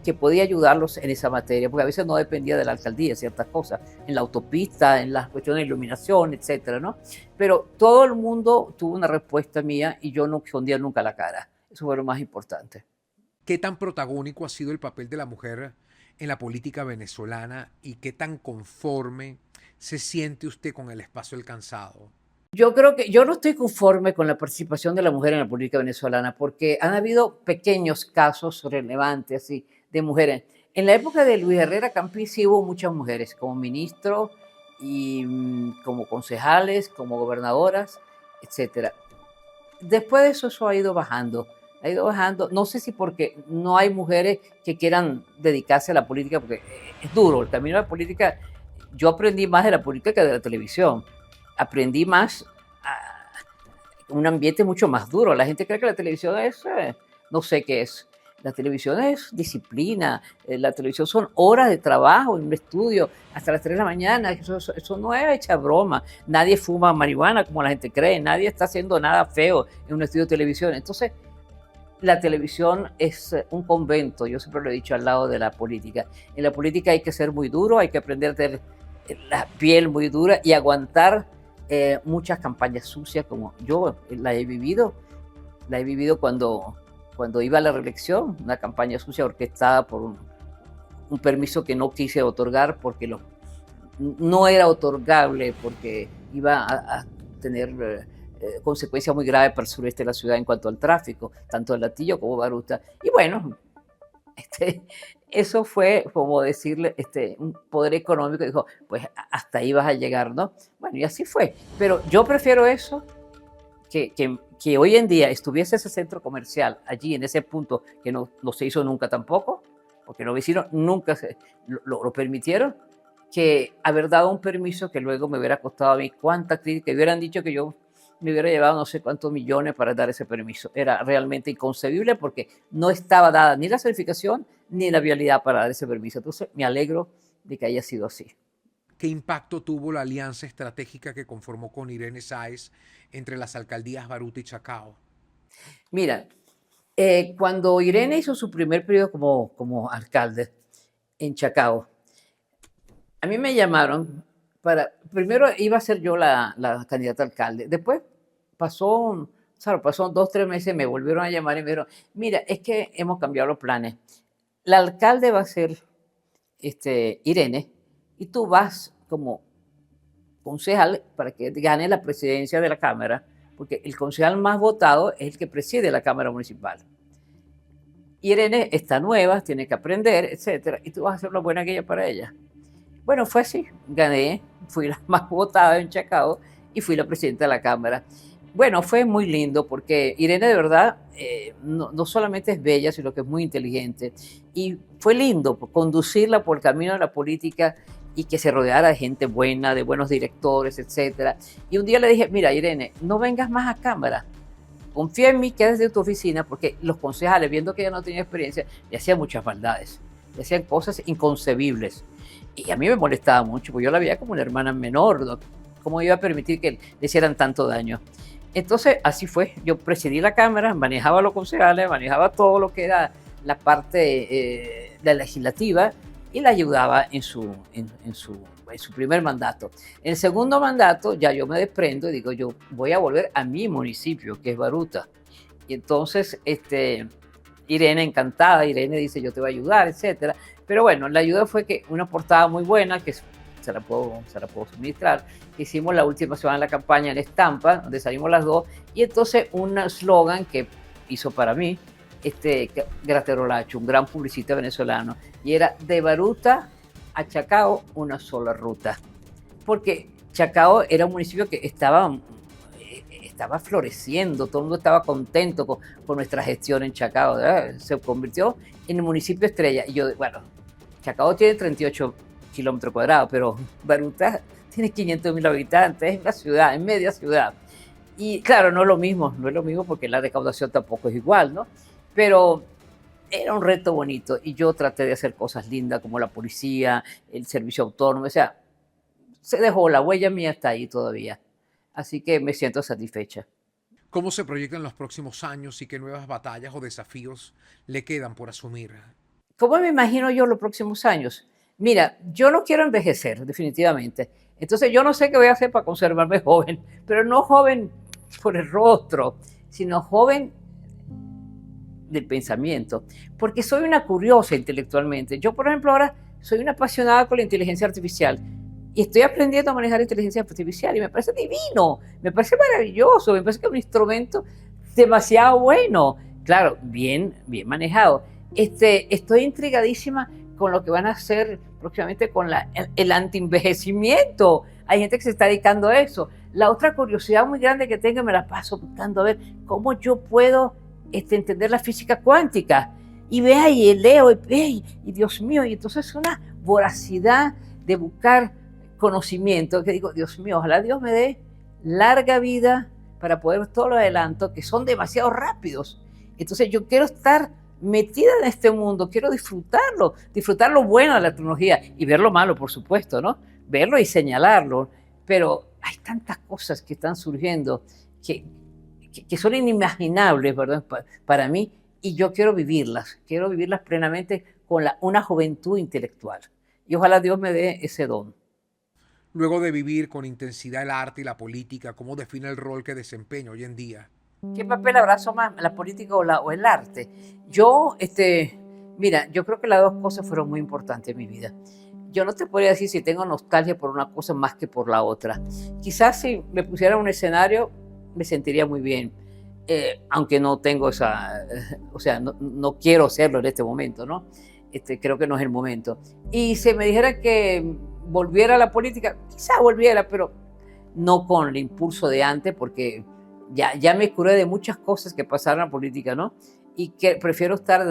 que podía ayudarlos en esa materia, porque a veces no dependía de la alcaldía ciertas cosas, en la autopista, en las cuestiones de iluminación, etcétera, ¿no? Pero todo el mundo tuvo una respuesta mía y yo no escondía nunca la cara. Eso fue lo más importante. ¿Qué tan protagónico ha sido el papel de la mujer en la política venezolana y qué tan conforme se siente usted con el espacio alcanzado? Yo creo que yo no estoy conforme con la participación de la mujer en la política venezolana porque han habido pequeños casos relevantes así, de mujeres. En la época de Luis Herrera Campí sí hubo muchas mujeres como ministros y como concejales, como gobernadoras, etcétera. Después de eso ha ido bajando. Ha ido bajando, no sé si porque no hay mujeres que quieran dedicarse a la política, porque es duro, el camino de la política, yo aprendí más de la política que de la televisión, aprendí más, un ambiente mucho más duro, la gente cree que la televisión es, no sé qué es, la televisión es disciplina, la televisión son horas de trabajo en un estudio, hasta las 3 de la mañana, eso no es hecha broma, nadie fuma marihuana como la gente cree, nadie está haciendo nada feo en un estudio de televisión, entonces la televisión es un convento, yo siempre lo he dicho, al lado de la política. En la política hay que ser muy duro, hay que aprender a tener la piel muy dura y aguantar muchas campañas sucias como yo la he vivido cuando iba a la reelección, una campaña sucia orquestada por un permiso que no quise otorgar porque no era otorgable porque iba a tener consecuencias muy graves para el sureste de la ciudad en cuanto al tráfico, tanto de Latillo como Baruta. Y bueno, eso fue, como decirle, un poder económico, dijo, pues hasta ahí vas a llegar, ¿no? Bueno, y así fue. Pero yo prefiero eso que hoy en día estuviese ese centro comercial allí, en ese punto, que no se hizo nunca tampoco, porque los vecinos nunca lo permitieron, que haber dado un permiso que luego me hubiera costado a mí cuánta crítica, y hubieran dicho que yo me hubiera llevado no sé cuántos millones para dar ese permiso. Era realmente inconcebible porque no estaba dada ni la certificación ni la vialidad para dar ese permiso. Entonces me alegro de que haya sido así. ¿Qué impacto tuvo la alianza estratégica que conformó con Irene Sáez entre las alcaldías Baruta y Chacao? Mira, cuando Irene hizo su primer periodo como alcalde en Chacao, a mí me llamaron primero iba a ser yo la candidata a alcalde, después pasaron 2, 3 meses, me volvieron a llamar y me dijeron, mira, es que hemos cambiado los planes, la alcalde va a ser Irene y tú vas como concejal para que gane la presidencia de la Cámara, porque el concejal más votado es el que preside la Cámara Municipal. Irene está nueva, tiene que aprender, etcétera, y tú vas a hacer lo buena que ella para ella. Bueno, fue así, gané, fui la más votada en Chacao y fui la presidenta de la Cámara. Bueno, fue muy lindo porque Irene de verdad no solamente es bella, sino que es muy inteligente. Y fue lindo conducirla por el camino de la política y que se rodeara de gente buena, de buenos directores, etcétera. Y un día le dije, mira Irene, no vengas más a Cámara, confía en mí, quédate en tu oficina, porque los concejales, viendo que ella no tenía experiencia, le hacían muchas maldades, le hacían cosas inconcebibles. Y a mí me molestaba mucho, porque yo la veía como una hermana menor, ¿no? ¿Cómo iba a permitir que le hicieran tanto daño? Entonces, así fue. Yo presidí la Cámara, manejaba a los concejales, manejaba todo lo que era la parte la legislativa y la ayudaba en su primer mandato. En el segundo mandato ya yo me desprendo y digo, yo voy a volver a mi municipio, que es Baruta. Y entonces, Irene encantada, Irene dice, yo te voy a ayudar, etcétera. Pero bueno, la ayuda fue que una portada muy buena, que se la puedo suministrar. Hicimos la última semana de la campaña en Estampa, donde salimos las dos, y entonces un eslogan que hizo para mí, Graterolacho, un gran publicista venezolano, y era de Baruta a Chacao, una sola ruta. Porque Chacao era un municipio que estaba floreciendo, todo el mundo estaba contento con nuestra gestión en Chacao, ¿verdad? Se convirtió en el municipio estrella. Y yo, bueno, Chacao tiene 38 kilómetros cuadrados, pero Baruta tiene 500.000 habitantes, es una ciudad, es media ciudad. Y claro, no es lo mismo porque la recaudación tampoco es igual, ¿no? Pero era un reto bonito y yo traté de hacer cosas lindas como la policía, el servicio autónomo, o sea, se dejó, la huella mía está ahí todavía. Así que me siento satisfecha. ¿Cómo se proyectan los próximos años y qué nuevas batallas o desafíos le quedan por asumir? ¿Cómo me imagino yo los próximos años? Mira, yo no quiero envejecer, definitivamente. Entonces yo no sé qué voy a hacer para conservarme joven, pero no joven por el rostro, sino joven del pensamiento, porque soy una curiosa intelectualmente. Yo, por ejemplo, ahora soy una apasionada con la inteligencia artificial y estoy aprendiendo a manejar inteligencia artificial y me parece divino, me parece maravilloso, me parece que es un instrumento demasiado bueno. Claro, bien manejado. Estoy intrigadísima con lo que van a hacer próximamente con el antienvejecimiento. Hay gente que se está dedicando a eso. La otra curiosidad muy grande que tengo, me la paso buscando a ver cómo yo puedo entender la física cuántica. Y vea, y leo, y Dios mío, y entonces es una voracidad de buscar conocimiento, que digo, Dios mío, ojalá Dios me dé larga vida para poder ver todos los adelantos que son demasiado rápidos. Entonces yo quiero estar metida en este mundo, quiero disfrutar lo bueno de la tecnología y ver lo malo, por supuesto, ¿no? Verlo y señalarlo, pero hay tantas cosas que están surgiendo que son inimaginables, ¿verdad? Para mí, y yo quiero vivirlas plenamente con una juventud intelectual. Y ojalá Dios me dé ese don. Luego de vivir con intensidad el arte y la política, ¿cómo define el rol que desempeña hoy en día? ¿Qué papel abrazo más, la política o el arte? Yo, mira, yo creo que las dos cosas fueron muy importantes en mi vida. yo no te podría decir si tengo nostalgia por una cosa más que por la otra. Quizás si me pusiera en un escenario me sentiría muy bien, aunque no tengo esa, o sea, no quiero hacerlo en este momento, ¿no? Creo que no es el momento. Y si me dijera que volviera a la política, quizás volviera, pero no con el impulso de antes, porque ya me curé de muchas cosas que pasaron en la política, ¿no? Y que prefiero estar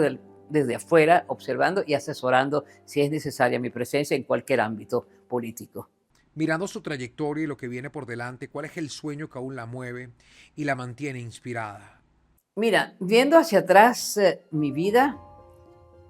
desde afuera observando y asesorando si es necesaria mi presencia en cualquier ámbito político. Mirando su trayectoria y lo que viene por delante, ¿cuál es el sueño que aún la mueve y la mantiene inspirada? Mira, viendo hacia atrás mi vida,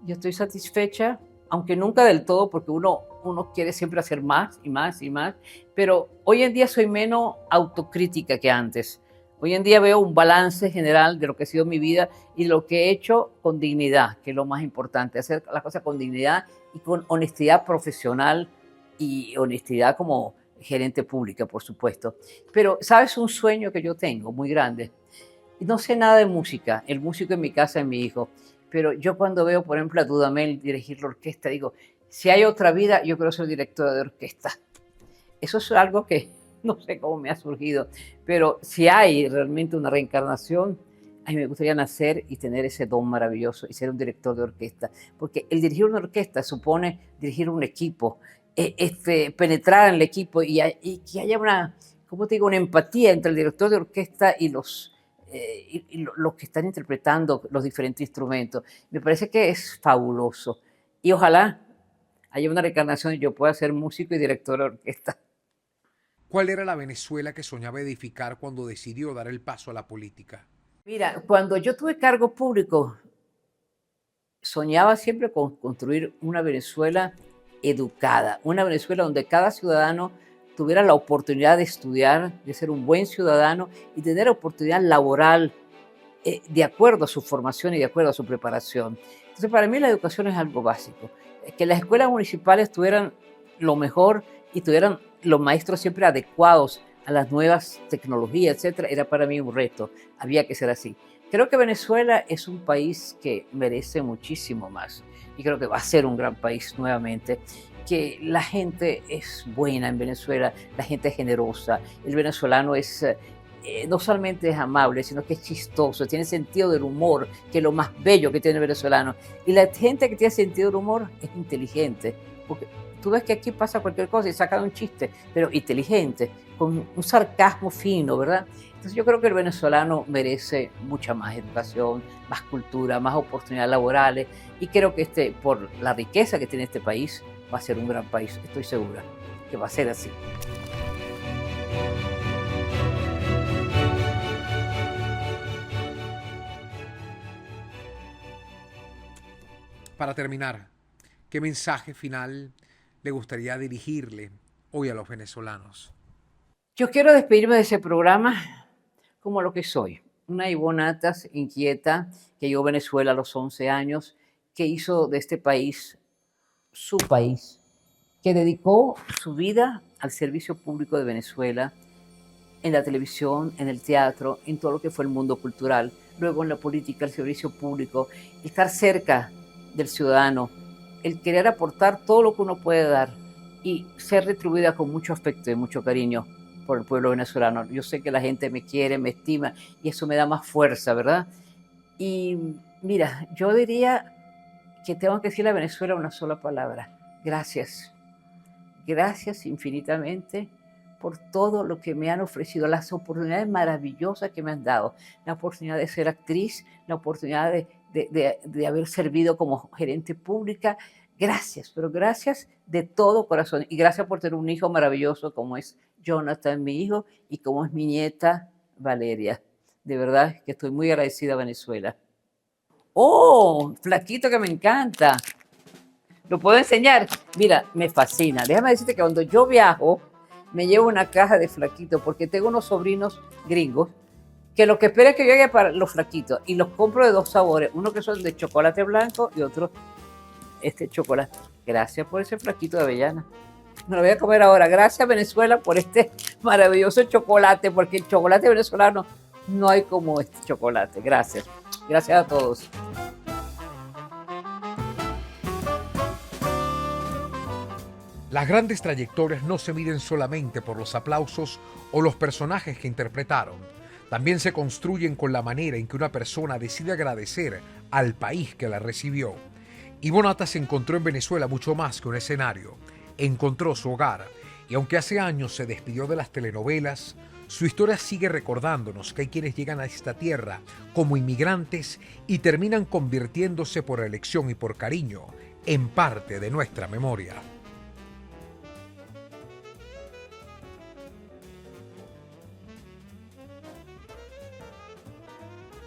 yo estoy satisfecha, aunque nunca del todo, porque uno quiere siempre hacer más y más y más, pero hoy en día soy menos autocrítica que antes. Hoy en día veo un balance general de lo que ha sido mi vida y lo que he hecho con dignidad, que es lo más importante, hacer las cosas con dignidad y con honestidad profesional y honestidad como gerente pública, por supuesto. Pero, ¿sabes? Un sueño que yo tengo muy grande. No sé nada de música, el músico en mi casa es mi hijo, pero yo cuando veo, por ejemplo, a Dudamel dirigir la orquesta, digo, si hay otra vida, yo quiero ser directora de orquesta. Eso es algo que no sé cómo me ha surgido, pero si hay realmente una reencarnación, a mí me gustaría nacer y tener ese don maravilloso y ser un director de orquesta, porque el dirigir una orquesta supone dirigir un equipo, penetrar en el equipo y que haya una, ¿cómo te digo?, una empatía entre el director de orquesta y los que están interpretando los diferentes instrumentos. Me parece que es fabuloso y ojalá haya una reencarnación y yo pueda ser músico y director de orquesta. ¿Cuál era la Venezuela que soñaba edificar cuando decidió dar el paso a la política? Mira, cuando yo tuve cargo público, soñaba siempre con construir una Venezuela educada, una Venezuela donde cada ciudadano tuviera la oportunidad de estudiar, de ser un buen ciudadano y tener oportunidad laboral de acuerdo a su formación y de acuerdo a su preparación. Entonces, para mí la educación es algo básico. Que las escuelas municipales tuvieran lo mejor y tuvieran los maestros siempre adecuados a las nuevas tecnologías, etcétera, era para mí un reto. Había que ser así. Creo que Venezuela es un país que merece muchísimo más y creo que va a ser un gran país nuevamente. Que la gente es buena en Venezuela, la gente es generosa, el venezolano es no solamente es amable, sino que es chistoso, tiene sentido del humor, que es lo más bello que tiene el venezolano. Y la gente que tiene sentido del humor es inteligente, porque tú ves que aquí pasa cualquier cosa y sacan un chiste, pero inteligente, con un sarcasmo fino, ¿verdad? Entonces yo creo que el venezolano merece mucha más educación, más cultura, más oportunidades laborales y creo que por la riqueza que tiene este país, va a ser un gran país, estoy segura que va a ser así. Para terminar, ¿qué mensaje final le gustaría dirigirle hoy a los venezolanos? Yo quiero despedirme de ese programa como lo que soy, una Ibonatas inquieta que llegó a Venezuela a los 11 años, que hizo de este país su país, que dedicó su vida al servicio público de Venezuela, en la televisión, en el teatro, en todo lo que fue el mundo cultural, luego en la política, el servicio público, estar cerca del ciudadano, el querer aportar todo lo que uno puede dar y ser retribuida con mucho afecto y mucho cariño por el pueblo venezolano. Yo sé que la gente me quiere, me estima y eso me da más fuerza, ¿verdad? Y mira, yo diría que tengo que decirle a Venezuela una sola palabra: gracias. Gracias infinitamente por todo lo que me han ofrecido, las oportunidades maravillosas que me han dado, la oportunidad de ser actriz, la oportunidad de haber servido como gerente pública. Gracias, pero gracias de todo corazón y gracias por tener un hijo maravilloso como es Jonathan, mi hijo, y como es mi nieta Valeria. De verdad que estoy muy agradecida a Venezuela. ¡Oh! Flaquito que me encanta. ¿Lo puedo enseñar? Mira, me fascina. Déjame decirte que cuando yo viajo, me llevo una caja de flaquitos porque tengo unos sobrinos gringos que lo que espero es que yo llegue para los flaquitos y los compro de dos sabores, uno que son de chocolate blanco y otro chocolate. Gracias por ese flaquito de avellana. Me lo voy a comer ahora. Gracias, Venezuela, por este maravilloso chocolate, porque el chocolate venezolano no hay como este chocolate. Gracias. Gracias a todos. Las grandes trayectorias no se miden solamente por los aplausos o los personajes que interpretaron. También se construyen con la manera en que una persona decide agradecer al país que la recibió. Ivonne Atta se encontró en Venezuela mucho más que un escenario. Encontró su hogar y aunque hace años se despidió de las telenovelas, su historia sigue recordándonos que hay quienes llegan a esta tierra como inmigrantes y terminan convirtiéndose por elección y por cariño en parte de nuestra memoria.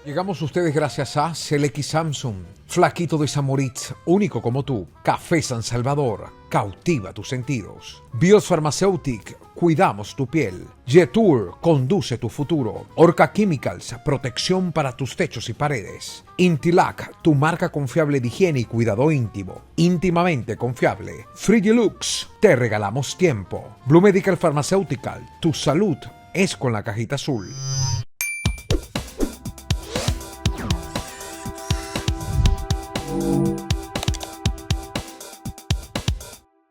Llegamos a ustedes gracias a Selecky Samsung, Flaquito de Samoritz, único como tú, Café San Salvador, cautiva tus sentidos, Bios Pharmaceutic, cuidamos tu piel, Jetour, conduce tu futuro, Orca Chemicals, protección para tus techos y paredes, Intilac, tu marca confiable de higiene y cuidado íntimo, íntimamente confiable, Frigilux, te regalamos tiempo, Blue Medical Pharmaceutical, tu salud es con la cajita azul.